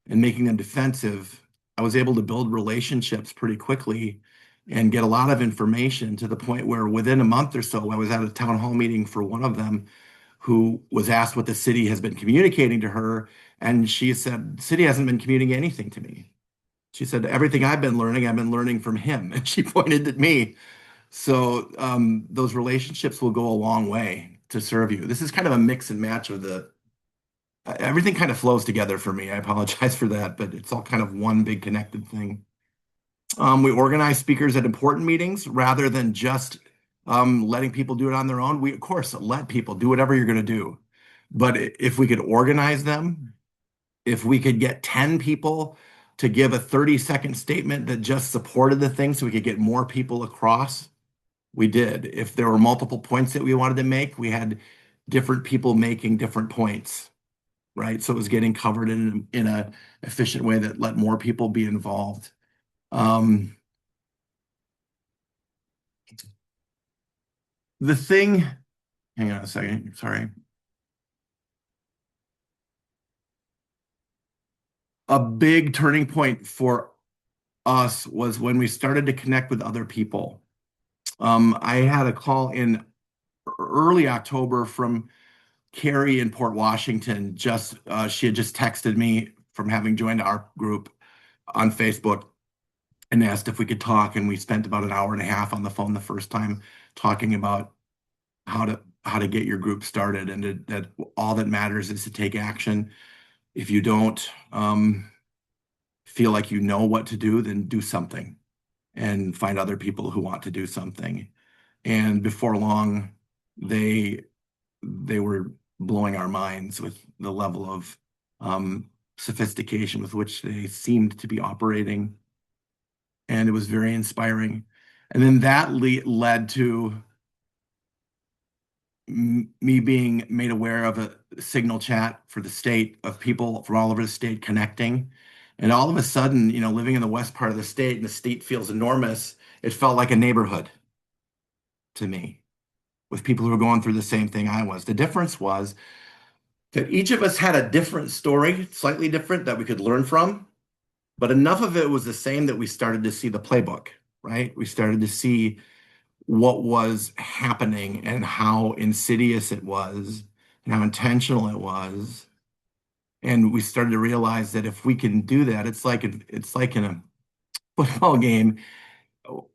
and making them defensive, I was able to build relationships pretty quickly and get a lot of information to the point where within a month or so, I was at a town hall meeting for one of them who was asked what the city has been communicating to her. And she said, the city hasn't been communicating anything to me. She said, everything I've been learning from him. And she pointed at me. So those relationships will go a long way to serve you. This is kind of a mix and match of everything kind of flows together for me. I apologize for that, but it's all kind of one big connected thing. We organize speakers at important meetings rather than just letting people do it on their own. We, of course, let people do whatever you're going to do. But if we could organize them, if we could get 10 people to give a 30-second statement that just supported the thing so we could get more people across, we did. If there were multiple points that we wanted to make, we had different people making different points, right? So it was getting covered in an efficient way that let more people be involved. The thing, hang on a second, sorry. A big turning point for us was when we started to connect with other people. I had a call in early October from Carrie in Port Washington. She had just texted me from having joined our group on Facebook and asked if we could talk. And we spent about an hour and a half on the phone the first time talking about how to get your group started, and that all that matters is to take action. If you don't feel like you know what to do, then do something and find other people who want to do something. And before long, they were blowing our minds with the level of sophistication with which they seemed to be operating. And it was very inspiring. And then that led to me being made aware of a signal chat for the state of people from all over the state connecting. And all of a sudden, living in the west part of the state, and the state feels enormous, it felt like a neighborhood to me. with people who were going through the same thing I was. The difference was that each of us had a different story, slightly different, that we could learn from, but enough of it was the same that we started to see the playbook, right? We started to see what was happening and how insidious it was and how intentional it was. And we started to realize that if we can do that, it's like in a football game.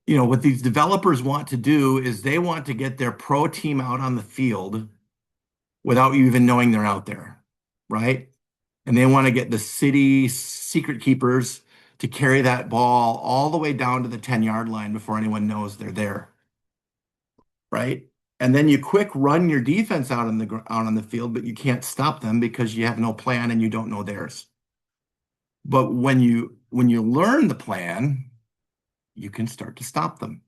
What these developers want to do is they want to get their pro team out on the field without you even knowing they're out there, right? And they want to get the city secret keepers to carry that ball all the way down to the 10-yard line before anyone knows they're there, right? And then you quick run your defense out on the field, but you can't stop them because you have no plan and you don't know theirs. But when you learn the plan, you can start to stop them.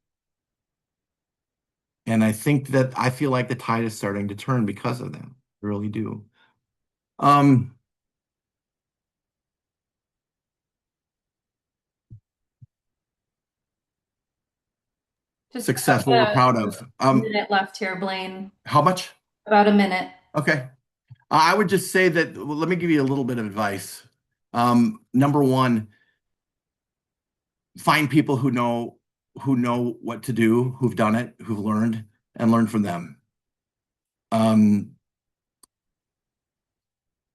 And I feel like the tide is starting to turn because of that. I really do. Just Successful, we're about proud of. a minute left here, Blaine. How much? About a minute. Okay. I would just say that, well, let me give you a little bit of advice. Number one, find people who know what to do, who've done it, who've learned, and learn from them.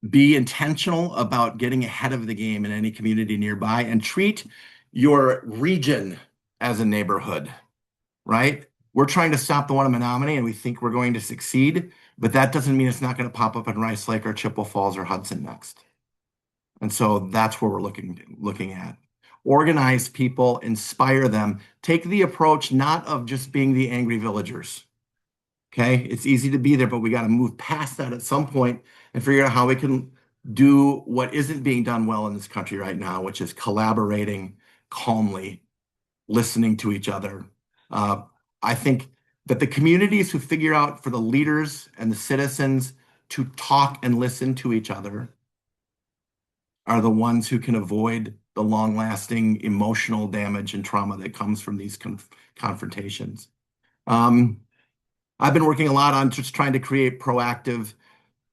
Be intentional about getting ahead of the game in any community nearby and treat your region as a neighborhood, right? We're trying to stop the one in Menomonie and we think we're going to succeed, but that doesn't mean it's not going to pop up in Rice Lake or Chippewa Falls or Hudson next. And so that's where we're looking at. Organize people, inspire them, take the approach not of just being the angry villagers. Okay, it's easy to be there, but we got to move past that at some point and figure out how we can do what isn't being done well in this country right now, which is collaborating calmly, listening to each other. I think that the communities who figure out for the leaders and the citizens to talk and listen to each other are the ones who can avoid the long-lasting emotional damage and trauma that comes from these confrontations. I've been working a lot on just trying to create proactive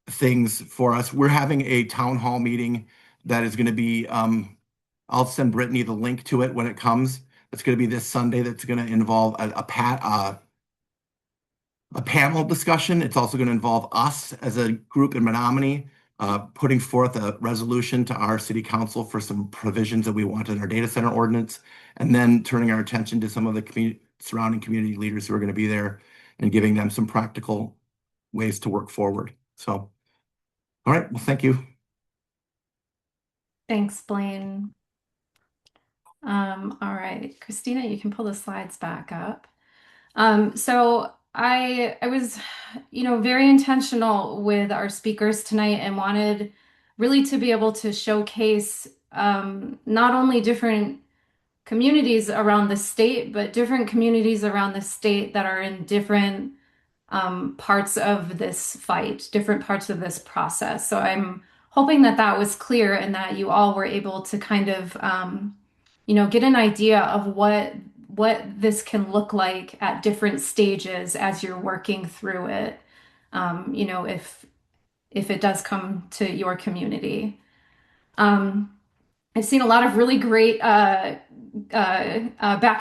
things for us. We're having a town hall meeting that is going to be, I'll send Brittany the link to it when it comes. It's going to be this Sunday. That's going to involve a panel discussion. It's also going to involve us as a group in Menomonie, putting forth a resolution to our city council for some provisions that we want in our data center ordinance, and then turning our attention to some of the surrounding community leaders who are going to be there and giving them some practical ways to work forward. So, all right, well, thank you. Thanks, Blaine. All right, Christina, you can pull the slides back up. So I was, very intentional with our speakers tonight and wanted really to be able to showcase not only different communities around the state, but different communities around the state that are in different parts of this fight, different parts of this process. So I'm hoping that that was clear and that you all were able to kind of, get an idea of what this can look like at different stages as you're working through it. If it does come to your community. I've seen a lot of really great back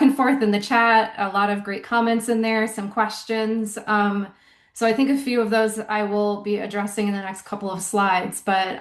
and forth in the chat, a lot of great comments in there, some questions. So I think a few of those I will be addressing in the next couple of slides, but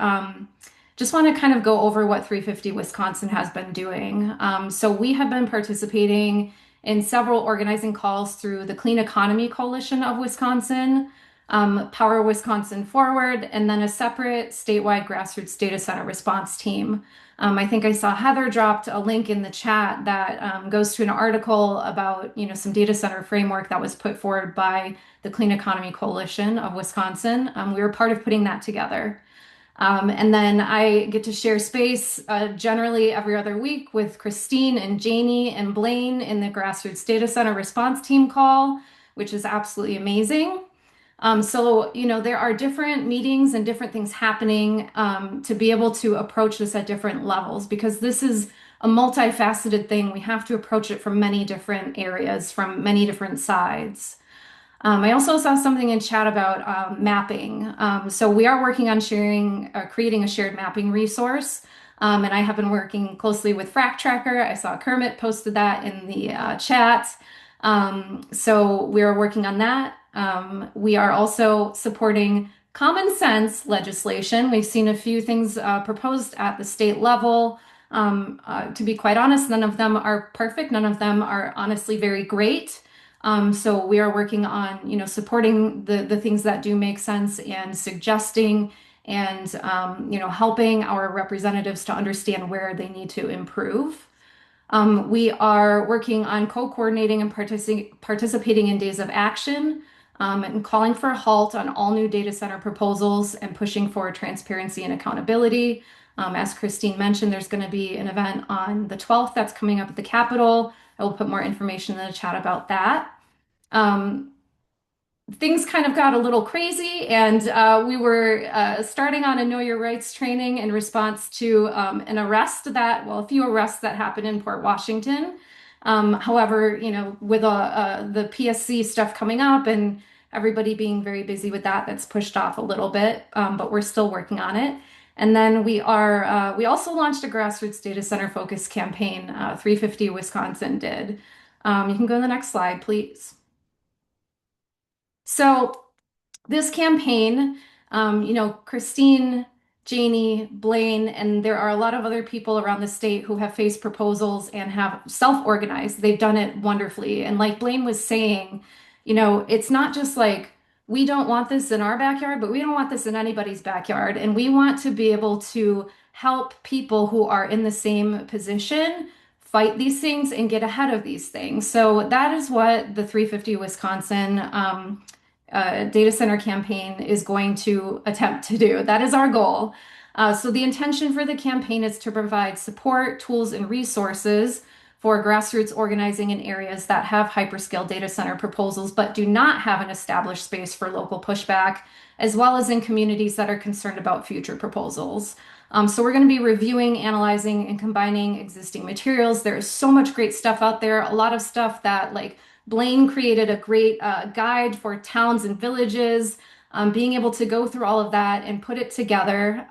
just want to kind of go over what 350 Wisconsin has been doing. So we have been participating in several organizing calls through the Clean Economy Coalition of Wisconsin, Power Wisconsin Forward, and then a separate statewide grassroots data center response team. I think I saw Heather dropped a link in the chat that goes to an article about, some data center framework that was put forward by the Clean Economy Coalition of Wisconsin. We were part of putting that together. And then I get to share space generally every other week with Christine and Jayne and Blaine in the grassroots data center response team call, which is absolutely amazing. So, there are different meetings and different things happening to be able to approach this at different levels because this is a multifaceted thing. We have to approach it from many different areas, from many different sides. I also saw something in chat about mapping. So we are working on creating a shared mapping resource. And I have been working closely with Frac Tracker. I saw Kermit posted that in the chat. So we are working on that. We are also supporting common sense legislation. We've seen a few things proposed at the state level. To be quite honest, none of them are perfect. None of them are honestly very great. So we are working on, supporting the things that do make sense and suggesting and, helping our representatives to understand where they need to improve. We are working on co-coordinating and participating in days of action, and calling for a halt on all new data center proposals and pushing for transparency and accountability. As Christine mentioned, there's going to be an event on the 12th that's coming up at the Capitol. I will put more information in the chat about that. Um, Things kind of got a little crazy, and we were starting on a Know Your Rights training in response to a few arrests that happened in Port Washington. However, with the PSC stuff coming up and everybody being very busy with that, that's pushed off a little bit, but we're still working on it. And then we also launched a grassroots data center focus campaign, 350 Wisconsin did. You can go to the next slide, please. So this campaign, Christine, Jayne, Blaine, and there are a lot of other people around the state who have faced proposals and have self-organized. They've done it wonderfully. And like Blaine was saying, it's not just like we don't want this in our backyard, but we don't want this in anybody's backyard. And we want to be able to help people who are in the same position fight these things and get ahead of these things. So that is what the 350 Wisconsin data center campaign is going to attempt to do. That is our goal. So the intention for the campaign is to provide support, tools, and resources for grassroots organizing in areas that have hyperscale data center proposals but do not have an established space for local pushback, as well as in communities that are concerned about future proposals. So we're going to be reviewing, analyzing, and combining existing materials. There is so much great stuff out there, a lot of stuff that Blaine created a great guide for towns and villages, being able to go through all of that and put it together,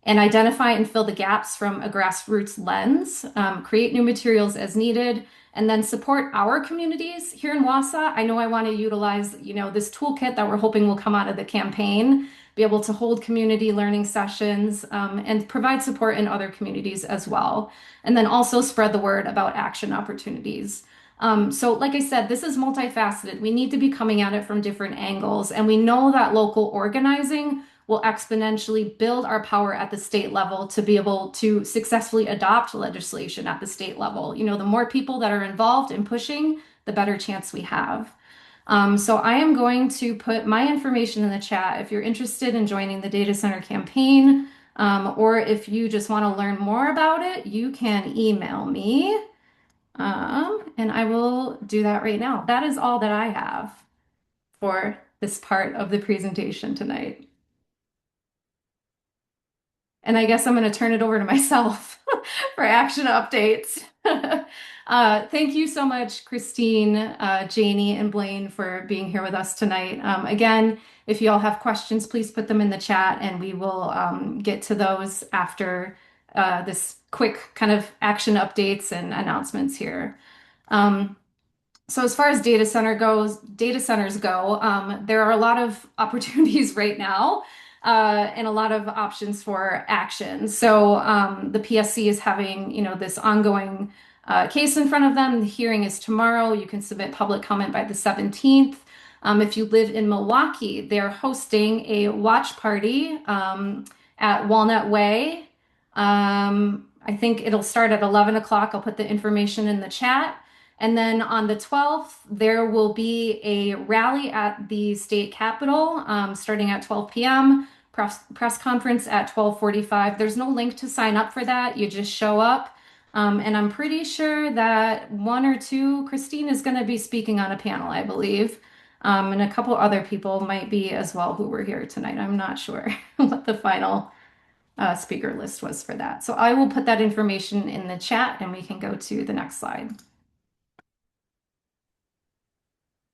and identify and fill the gaps from a grassroots lens, create new materials as needed, and then support our communities here in Wausau. I know I want to utilize, this toolkit that we're hoping will come out of the campaign, be able to hold community learning sessions, and provide support in other communities as well. And then also spread the word about action opportunities. So like I said, this is multifaceted. We need to be coming at it from different angles. And we know that local organizing will exponentially build our power at the state level to be able to successfully adopt legislation at the state level. The more people that are involved in pushing, the better chance we have. So I am going to put my information in the chat if you're interested in joining the data center campaign, or if you just want to learn more about it, you can email me. And I will do that right now. That is all that I have for this part of the presentation tonight. And I guess I'm going to turn it over to myself for action updates. Thank you so much, Christine, Jayne, and Blaine for being here with us tonight. Again, if you all have questions, please put them in the chat and we will get to those after this quick kind of action updates and announcements here. So as far as data centers go, there are a lot of opportunities right now, and a lot of options for action. So the PSC is having, this ongoing case in front of them. The hearing is tomorrow. You can submit public comment by the 17th. If you live in Milwaukee, they're hosting a watch party at Walnut Way. I think it'll start at 11 o'clock. I'll put the information in the chat. And then on the 12th, there will be a rally at the state capitol, starting at 12 p.m., press conference at 12:45. There's no link to sign up for that. You just show up. And I'm pretty sure that one or two, Christine is going to be speaking on a panel, I believe. And a couple other people might be as well who were here tonight. I'm not sure what the final speaker list was for that. So I will put that information in the chat and we can go to the next slide.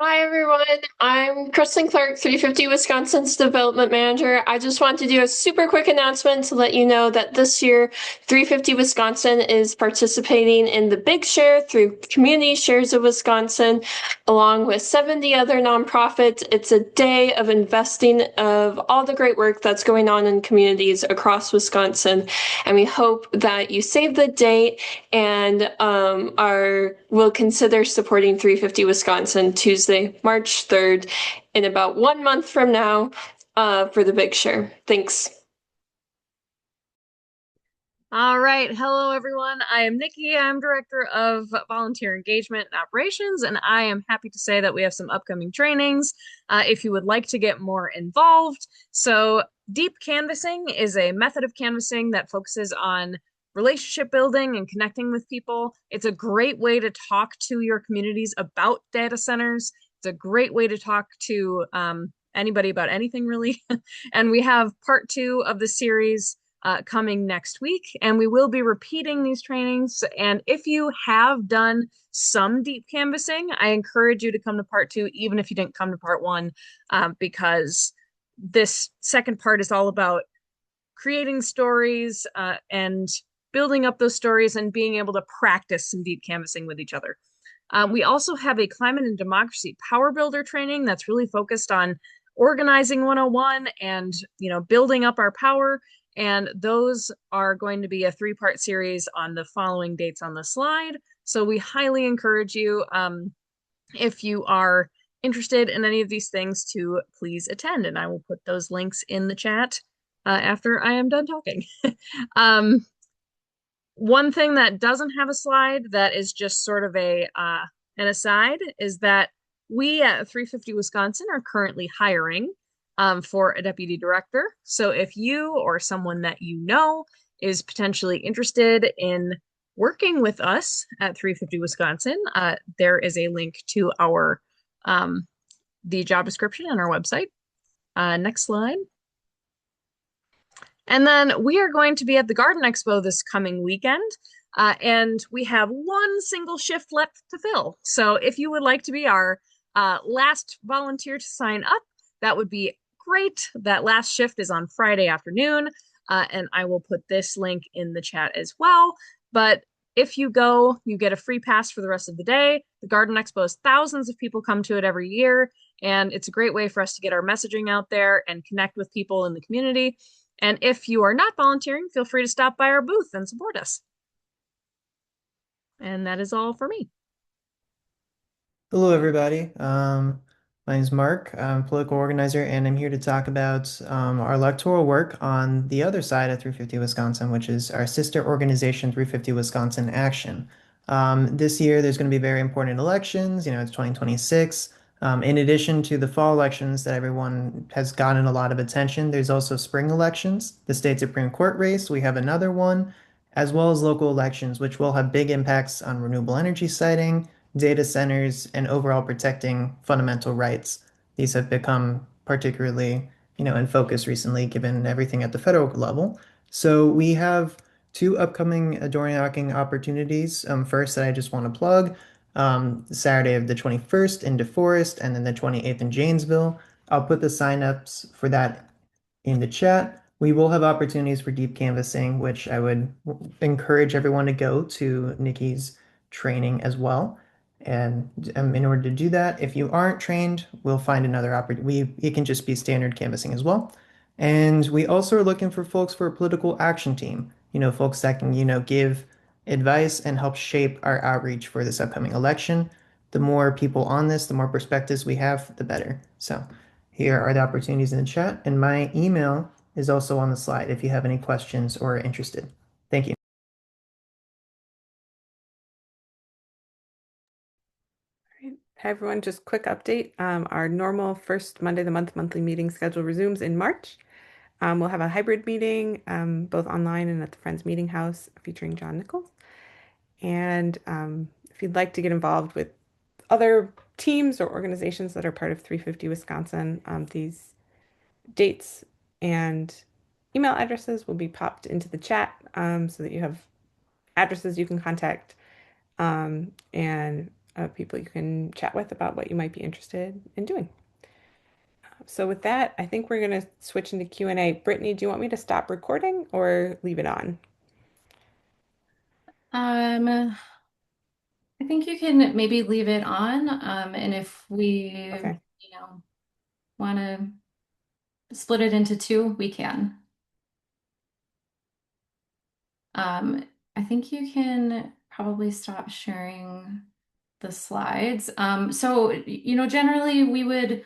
Hi everyone, I'm Kristen Clark, 350 Wisconsin's development manager. I just want to do a super quick announcement to let you know that this year 350 Wisconsin is participating in the Big Share through Community Shares of Wisconsin, along with 70 other nonprofits. It's a day of investing of all the great work that's going on in communities across Wisconsin, and we hope that you save the date and will consider supporting 350 Wisconsin Tuesday, March 3rd, in about 1 month from now, for the big share. Thanks. All right. Hello, everyone. I am Nikki. I'm Director of Volunteer Engagement and Operations, and I am happy to say that we have some upcoming trainings if you would like to get more involved. So, deep canvassing is a method of canvassing that focuses on relationship building and connecting with people. It's a great way to talk to your communities about data centers. It's a great way to talk to anybody about anything, really. And we have part 2 of the series coming next week, and we will be repeating these trainings. And if you have done some deep canvassing, I encourage you to come to part 2, even if you didn't come to part 1, because this second part is all about creating stories and building up those stories and being able to practice some deep canvassing with each other. We also have a climate and democracy power builder training that's really focused on organizing 101 and building up our power, and those are going to be a 3-part series on the following dates on the slide. So we highly encourage you, if you are interested in any of these things, to please attend, and I will put those links in the chat after I am done talking. One thing that doesn't have a slide that is just sort of an aside is that we at 350 Wisconsin are currently hiring for a deputy director. So if you or someone that you know is potentially interested in working with us at 350 Wisconsin, there is a link to our the job description on our website. Next slide. And then we are going to be at the Garden Expo this coming weekend, and we have one single shift left to fill. So if you would like to be our last volunteer to sign up, that would be great. That last shift is on Friday afternoon, and I will put this link in the chat as well. But if you go, you get a free pass for the rest of the day. The Garden Expo is thousands of people come to it every year, and it's a great way for us to get our messaging out there and connect with people in the community. And if you are not volunteering, feel free to stop by our booth and support us. And that is all for me. Hello, everybody. My name is Mark. I'm a political organizer, and I'm here to talk about our electoral work on the other side of 350 Wisconsin, which is our sister organization, 350 Wisconsin Action. This year, there's going to be very important elections. It's 2026. In addition to the fall elections that everyone has gotten a lot of attention, there's also spring elections, the state Supreme Court race. We have another one, as well as local elections, which will have big impacts on renewable energy siting, data centers, and overall protecting fundamental rights. These have become particularly, in focus recently, given everything at the federal level. So we have 2 upcoming door knocking opportunities. First, that I just want to plug, Saturday of the 21st in DeForest, and then the 28th in Janesville. I'll put the signups for that in the chat. We will have opportunities for deep canvassing, which I would encourage everyone to go to Nikki's training as well. And in order to do that, if you aren't trained, we'll find another opportunity. It can just be standard canvassing as well. And we also are looking for folks for a political action team, folks that can, give advice and help shape our outreach for this upcoming election. The more people on this, the more perspectives we have, the better. So here are the opportunities in the chat, and my email is also on the slide if you have any questions or are interested. Thank you. Hi, everyone. Just quick update. Our normal first Monday of the month monthly meeting schedule resumes in March. We'll have a hybrid meeting, both online and at the Friends Meeting House, featuring John Nichols. And if you'd like to get involved with other teams or organizations that are part of 350 Wisconsin, these dates and email addresses will be popped into the chat so that you have addresses you can contact. And of people you can chat with about what you might be interested in doing. So with that, I think we're going to switch into Q&A. Brittany, do you want me to stop recording or leave it on? I think you can maybe leave it on, and if we, Okay. want to split it into two, we can. I think you can probably stop sharing the slides. So, generally we would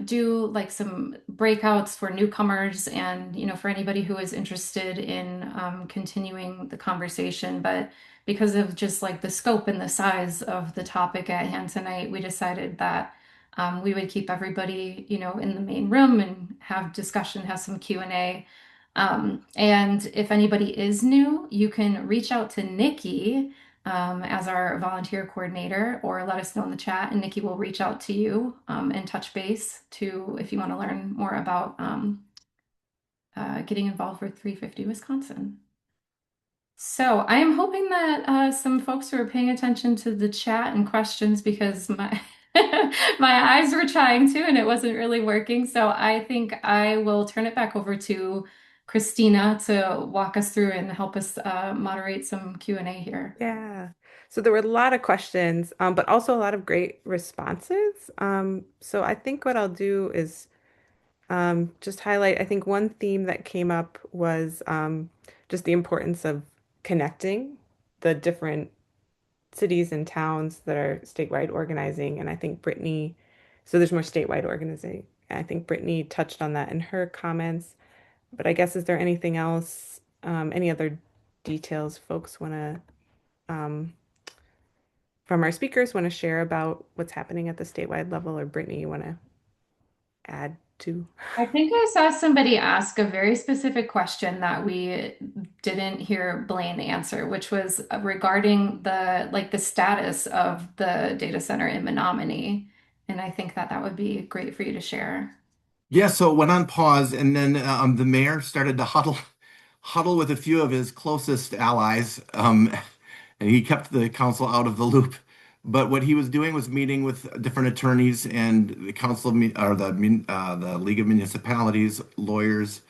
do like some breakouts for newcomers and, for anybody who is interested in continuing the conversation. But because of just like the scope and the size of the topic at hand tonight, we decided that we would keep everybody, in the main room and have discussion, have some Q&A. And if anybody is new, you can reach out to Nikki as our volunteer coordinator, or let us know in the chat, and Nikki will reach out to you and touch base to if you want to learn more about getting involved with 350 Wisconsin. So I am hoping that some folks who are paying attention to the chat and questions, because my my eyes were trying to and it wasn't really working. So I think I will turn it back over to Christina to walk us through and help us moderate some Q&A here. Yeah. So there were a lot of questions, but also a lot of great responses. So I think what I'll do is just highlight, I think one theme that came up was just the importance of connecting the different cities and towns that are statewide organizing. And I think Brittany, so there's more statewide organizing. And I think Brittany touched on that in her comments. But I guess, is there anything else, any other details folks want to, um, from our speakers, want to share about what's happening at the statewide level, or Brittany, you want to add to? I think I saw somebody ask a very specific question that we didn't hear Blaine answer, which was regarding the status of the data center in Menomonie. And I think that would be great for you to share. Yeah, so it went on pause, and then the mayor started to huddle with a few of his closest allies, and he kept the council out of the loop. But what he was doing was meeting with different attorneys and the council of, or the League of Municipalities, lawyers.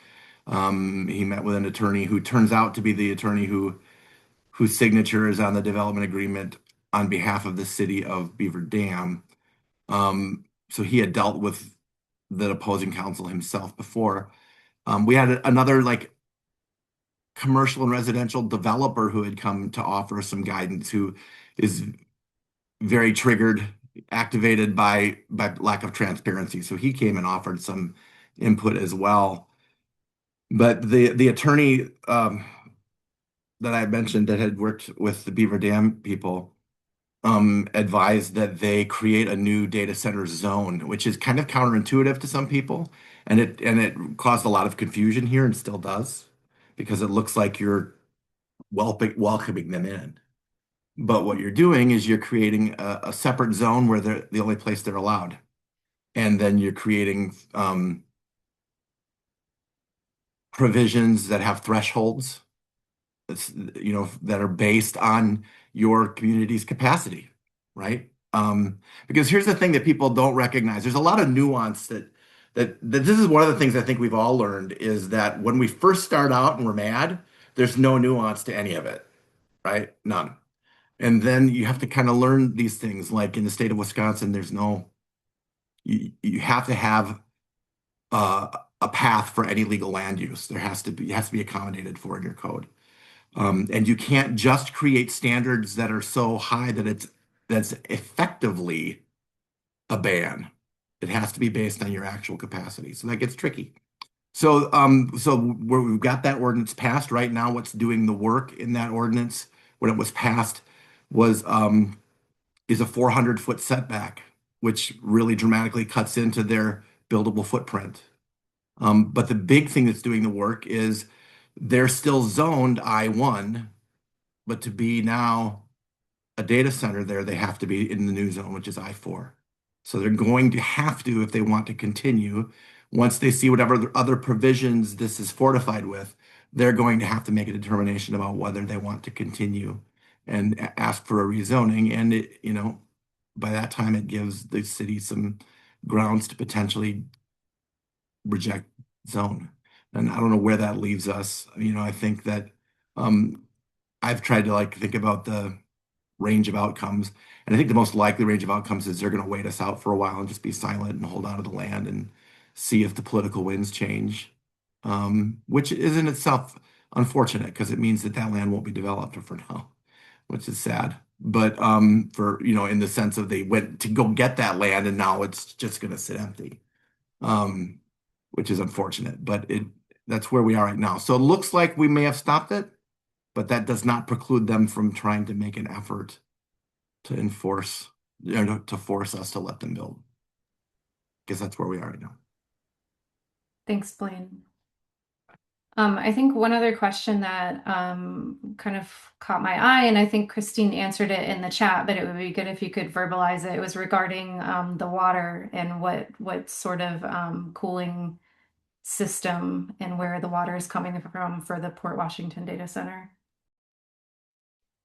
He met with an attorney who turns out to be the attorney whose signature is on the development agreement on behalf of the city of Beaver Dam. So he had dealt with the opposing counsel himself before. We had another like commercial and residential developer who had come to offer some guidance, who is very triggered, activated by lack of transparency. So he came and offered some input as well. But the attorney that I mentioned that had worked with the Beaver Dam people advised that they create a new data center zone, which is kind of counterintuitive to some people, and it caused a lot of confusion here and still does, because it looks like you're welcoming them in. But what you're doing is you're creating a separate zone where they're the only place they're allowed. And then you're creating provisions that have thresholds, that are based on your community's capacity, right? Because here's the thing that people don't recognize. There's a lot of nuance that this is one of the things I think we've all learned, is that when we first start out and we're mad, there's no nuance to any of it, right? None. And then you have to kind of learn these things. Like in the state of Wisconsin, you have to have a path for any legal land use. It has to be accommodated for in your code. And you can't just create standards that are so high that that's effectively a ban. It has to be based on your actual capacity. So that gets tricky. So where we've got that ordinance passed right now, what's doing the work in that ordinance when it was passed is a 400-foot setback, which really dramatically cuts into their buildable footprint. But the big thing that's doing the work is they're still zoned I-1, but to be now a data center there, they have to be in the new zone, which is I-4. So they're going to have to, if they want to continue, once they see whatever other provisions this is fortified with, they're going to have to make a determination about whether they want to continue and ask for a rezoning. And by that time, it gives the city some grounds to potentially reject zone. And I don't know where that leaves us. I think that I've tried to think about the range of outcomes. And I think the most likely range of outcomes is they're going to wait us out for a while and just be silent and hold on to the land and see if the political winds change, which is in itself unfortunate because it means that that land won't be developed for now, which is sad. But in the sense of they went to go get that land and now it's just going to sit empty, which is unfortunate. But that's where we are right now. So it looks like we may have stopped it, but that does not preclude them from trying to make an effort to enforce, to force us to let them build. Because that's where we are right now. Thanks, Blaine. I think one other question that kind of caught my eye, and I think Christine answered it in the chat, but it would be good if you could verbalize it. It was regarding the water and what sort of cooling system and where the water is coming from for the Port Washington data center.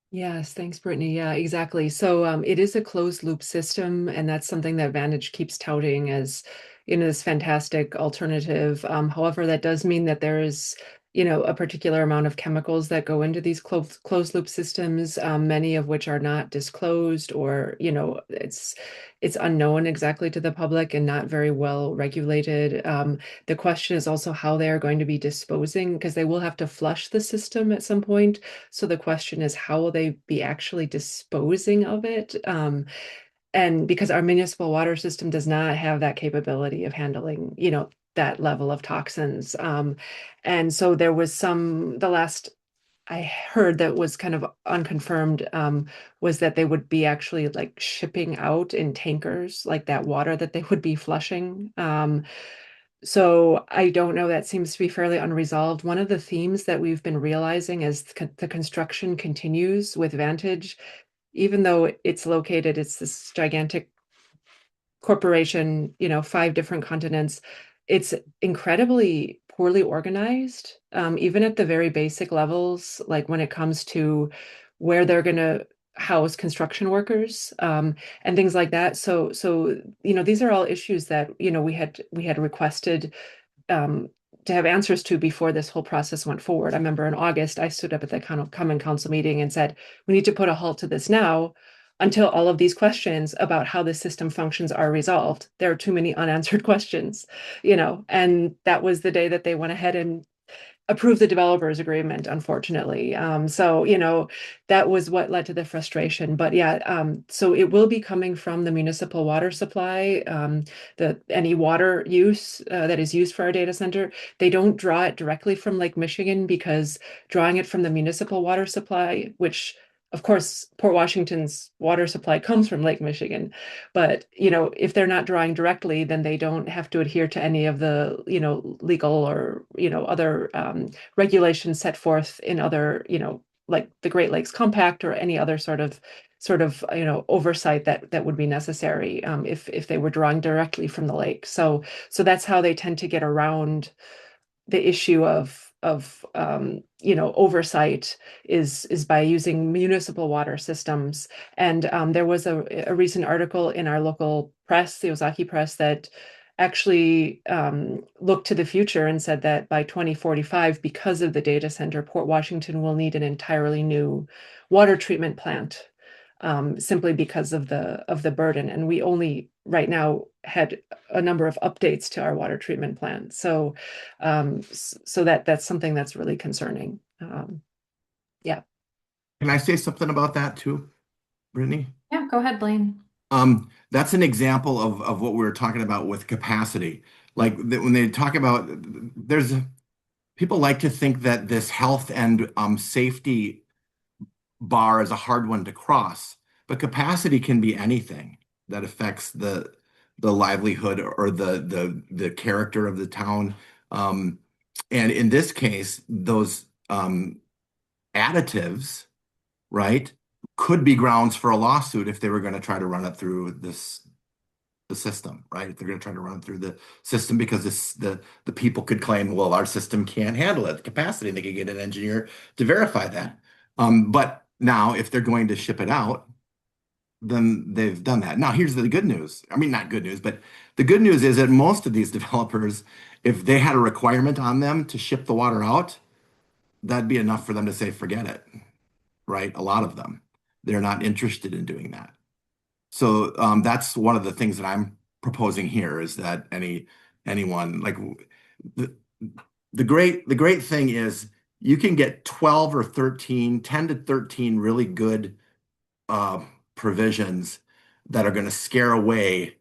Yes, thanks, Brittany. Yeah, exactly. So it is a closed loop system, and that's something that Vantage keeps touting as, this fantastic alternative. However, that does mean that there is, a particular amount of chemicals that go into these closed loop systems, many of which are not disclosed or, it's unknown exactly to the public and not very well regulated. The question is also how they are going to be disposing, because they will have to flush the system at some point. So the question is, how will they be actually disposing of it? And because our municipal water system does not have that capability of handling, that level of toxins. And so there was the last I heard that was kind of unconfirmed, was that they would be actually shipping out in tankers, that water that they would be flushing. So I don't know, that seems to be fairly unresolved. One of the themes that we've been realizing as the construction continues with Vantage, even though it's this gigantic corporation, 5 different continents, it's incredibly poorly organized, even at the very basic levels, like when it comes to where they're going to house construction workers, and things like that. So these are all issues that we had requested to have answers to before this whole process went forward. I remember in August, I stood up at the Common Council meeting and said, we need to put a halt to this now until all of these questions about how the system functions are resolved. There are too many unanswered questions, and that was the day that they went ahead and approved the developers agreement, unfortunately. So, that was what led to the frustration. But yeah, so it will be coming from the municipal water supply, any water use that is used for our data center. They don't draw it directly from Lake Michigan, because drawing it from the municipal water supply, which of course, Port Washington's water supply comes from Lake Michigan, but if they're not drawing directly, then they don't have to adhere to any of the legal or other regulations set forth in other like the Great Lakes Compact or any other sort of oversight that would be necessary if they were drawing directly from the lake. So that's how they tend to get around the issue of oversight is by using municipal water systems. And there was a recent article in our local press, the Ozaki Press, that actually looked to the future and said that by 2045, because of the data center, Port Washington will need an entirely new water treatment plant, simply because of the burden. And we only right now had a number of updates to our water treatment plant. So that's something that's really concerning. Yeah. Can I say something about that too, Brittany? Yeah, go ahead, Blaine. That's an example of what we were talking about with capacity. When they talk about, people like to think that this health and safety bar is a hard one to cross, but capacity can be anything that affects the livelihood or the character of the town. And in this case, those additives, right, could be grounds for a lawsuit if they were going to try to run it through the system, right? If they're going to try to run it through the system, because the people could claim, well, our system can't handle it, the capacity, and they could get an engineer to verify that. But Now, if they're going to ship it out, then they've done that. Now, here's the good news. I mean, not good news, but the good news is that most of these developers, if they had a requirement on them to ship the water out, that'd be enough for them to say, forget it, right? A lot of them, they're not interested in doing that. So that's one of the things that I'm proposing here is that anyone like the, the great thing is you can get 12 or 13, 10 to 13 really good uh, provisions that are going to scare away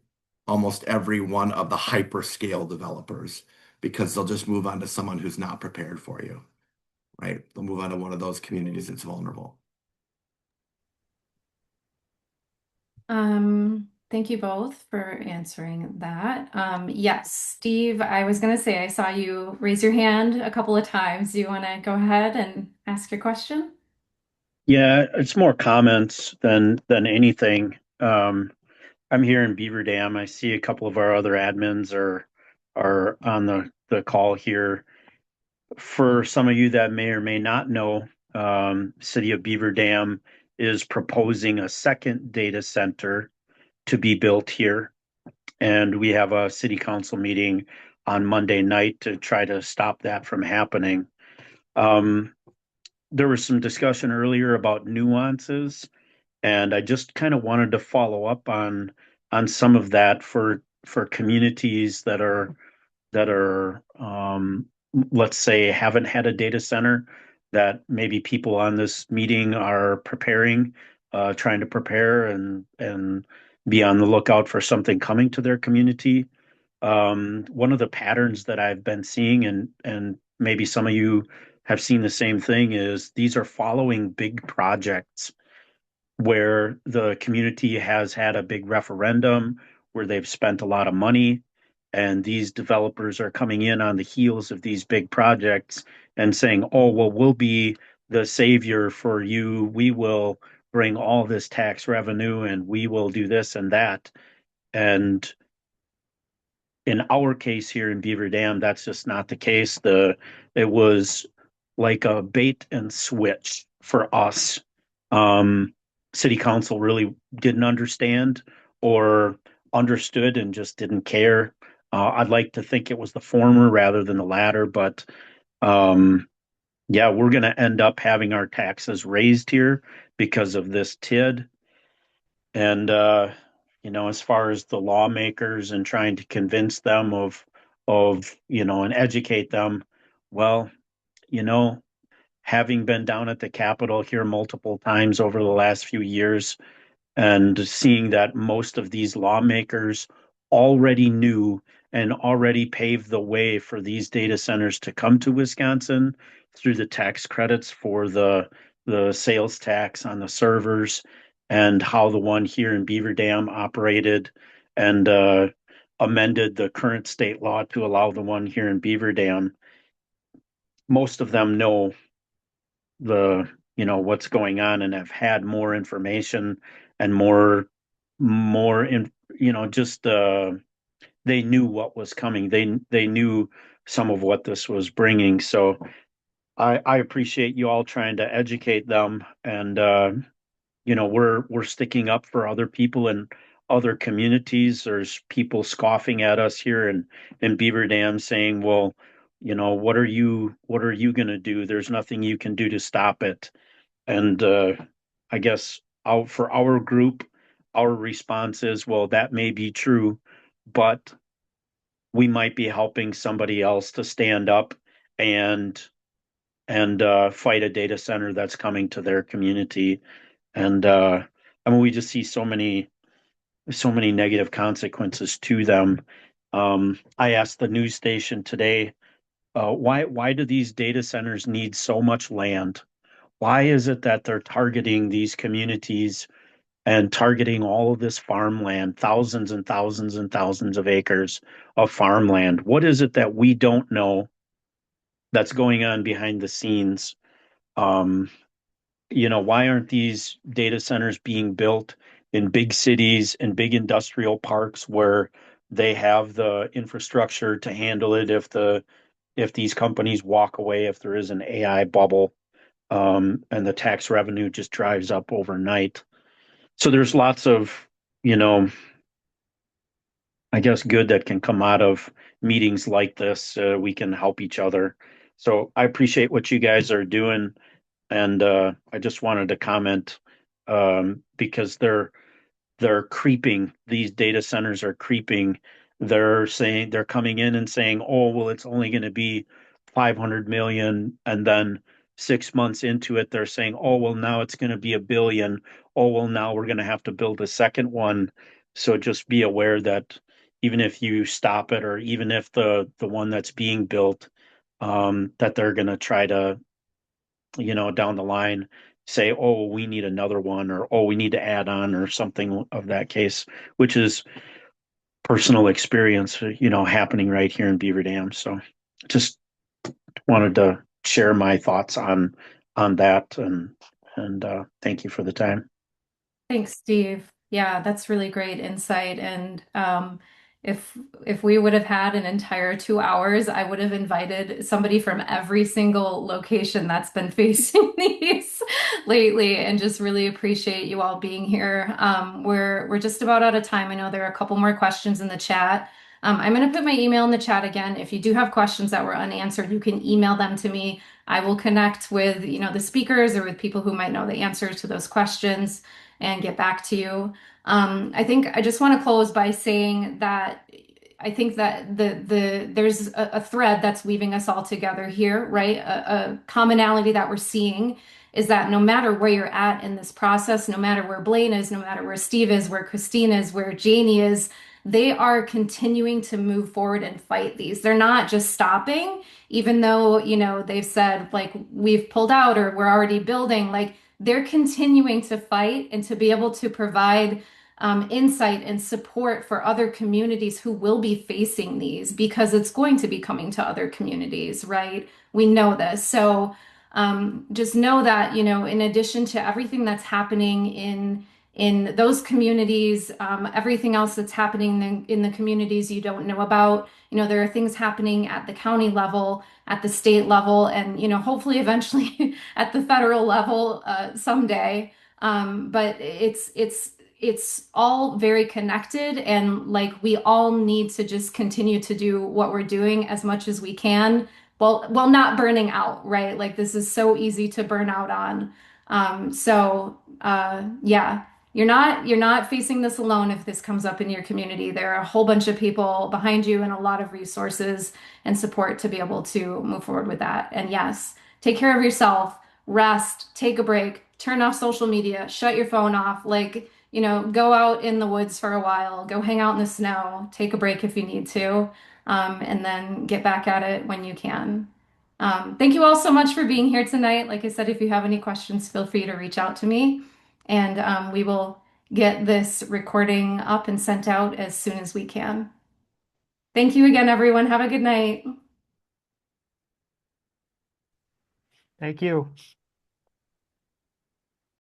almost every one of the hyperscale developers because they'll just move on to someone who's not prepared for you, right? They'll move on to one of those communities that's vulnerable. Thank you both for answering that. Yes, Steve, I was going to say I saw you raise your hand a couple of times. Do you want to go ahead and ask your question? Yeah, it's more comments than anything. I'm here in Beaver Dam. I see a couple of our other admins are on the call here. For some of you that may or may not know, City of Beaver Dam is proposing a second data center to be built here. And we have a city council meeting on Monday night to try to stop that from happening. There was some discussion earlier about nuances, and I just kind of wanted to follow up on some of that for communities that are let's say haven't had a data center that maybe people on this meeting are preparing, trying to prepare and be on the lookout for something coming to their community. One of the patterns that I've been seeing, and maybe some of you have seen the same thing, is these are following big projects where the community has had a big referendum where they've spent a lot of money, and these developers are coming in on the heels of these big projects and saying, oh, well, we'll be the savior for you. We will bring all this tax revenue and we will do this and that. And in our case here in Beaver Dam, that's just not the case. It was like a bait and switch for us. City council really didn't understand or understood and just didn't care. I'd like to think it was the former rather than the latter, but yeah, we're going to end up having our taxes raised here because of this TID. And as far as the lawmakers and trying to convince them of and educate them, well, you know, having been down at the Capitol here multiple times over the last few years and seeing that most of these lawmakers already knew and already paved the way for these data centers to come to Wisconsin through the tax credits for the sales tax on the servers and how the one here in Beaver Dam operated and amended the current state law to allow the one here in Beaver Dam. Most of them know what's going on and have had more information and more in just they knew what was coming. They knew some of what this was bringing. So I appreciate you all trying to educate them, and we're sticking up for other people in other communities. There's people scoffing at us here in Beaver Dam saying, well, what are you going to do? There's nothing you can do to stop it. And I guess for our group, our response is, well, that may be true, but we might be helping somebody else to stand up and fight a data center that's coming to their community. And I mean, we just see so many negative consequences to them. I asked the news station today, why do these data centers need so much land? Why is it that they're targeting these communities and targeting all of this farmland, thousands and thousands and thousands of acres of farmland? What is it that we don't know that's going on behind the scenes? Why aren't these data centers being built in big cities and big industrial parks where they have the infrastructure to handle it if these companies walk away, if there is an AI bubble? and the tax revenue just drives up overnight. So there's lots of, you know, I guess good that can come out of meetings like this. We can help each other. So I appreciate what you guys are doing, and I just wanted to comment because they're creeping. These data centers are creeping. They're coming in and saying, "Oh, well, it's only going to be 500 million," and then 6 months into it, they're saying, "Oh, well, now it's going to be a billion. Oh, well, now we're going to have to build a second one." So just be aware that even if you stop it, or even if the one that's being built, that they're going to try to, down the line say, oh, we need another one, or oh, we need to add on, or something of that case, which is personal experience, happening right here in Beaver Dam. So just wanted to share my thoughts on that, and thank you for the time. Thanks, Steve. Yeah, that's really great insight. And if we would have had an entire 2 hours, I would have invited somebody from every single location that's been facing these lately, and just really appreciate you all being here. We're just about out of time. I know there are a couple more questions in the chat. I'm going to put my email in the chat again. If you do have questions that were unanswered, you can email them to me. I will connect with, the speakers or with people who might know the answers to those questions and get back to you. I think I just want to close by saying that I think that there's a thread that's weaving us all together here, right? A commonality that we're seeing is that no matter where you're at in this process, no matter where Blaine is, no matter where Steve is, where Christine is, where Jayne is, they are continuing to move forward and fight these. They're not just stopping, even though, they've said like we've pulled out or we're already building, like they're continuing to fight and to be able to provide insight and support for other communities who will be facing these, because it's going to be coming to other communities, right? We know this. So just know that, in addition to everything that's happening in those communities, everything else that's happening in the communities you don't know about, there are things happening at the county level, at the state level, and, hopefully eventually at the federal level someday. But it's all very connected, and like we all need to just continue to do what we're doing as much as we can, while not burning out, right? Like this is so easy to burn out on. Yeah, you're not facing this alone if this comes up in your community. There are a whole bunch of people behind you and a lot of resources and support to be able to move forward with that. And yes, take care of yourself, rest, take a break, turn off social media, shut your phone off, like, go out in the woods for a while, go hang out in the snow, take a break if you need to, and then get back at it when you can. Thank you all so much for being here tonight. Like I said, if you have any questions, feel free to reach out to me, and we will get this recording up and sent out as soon as we can. Thank you again, everyone. Have a good night. Thank you.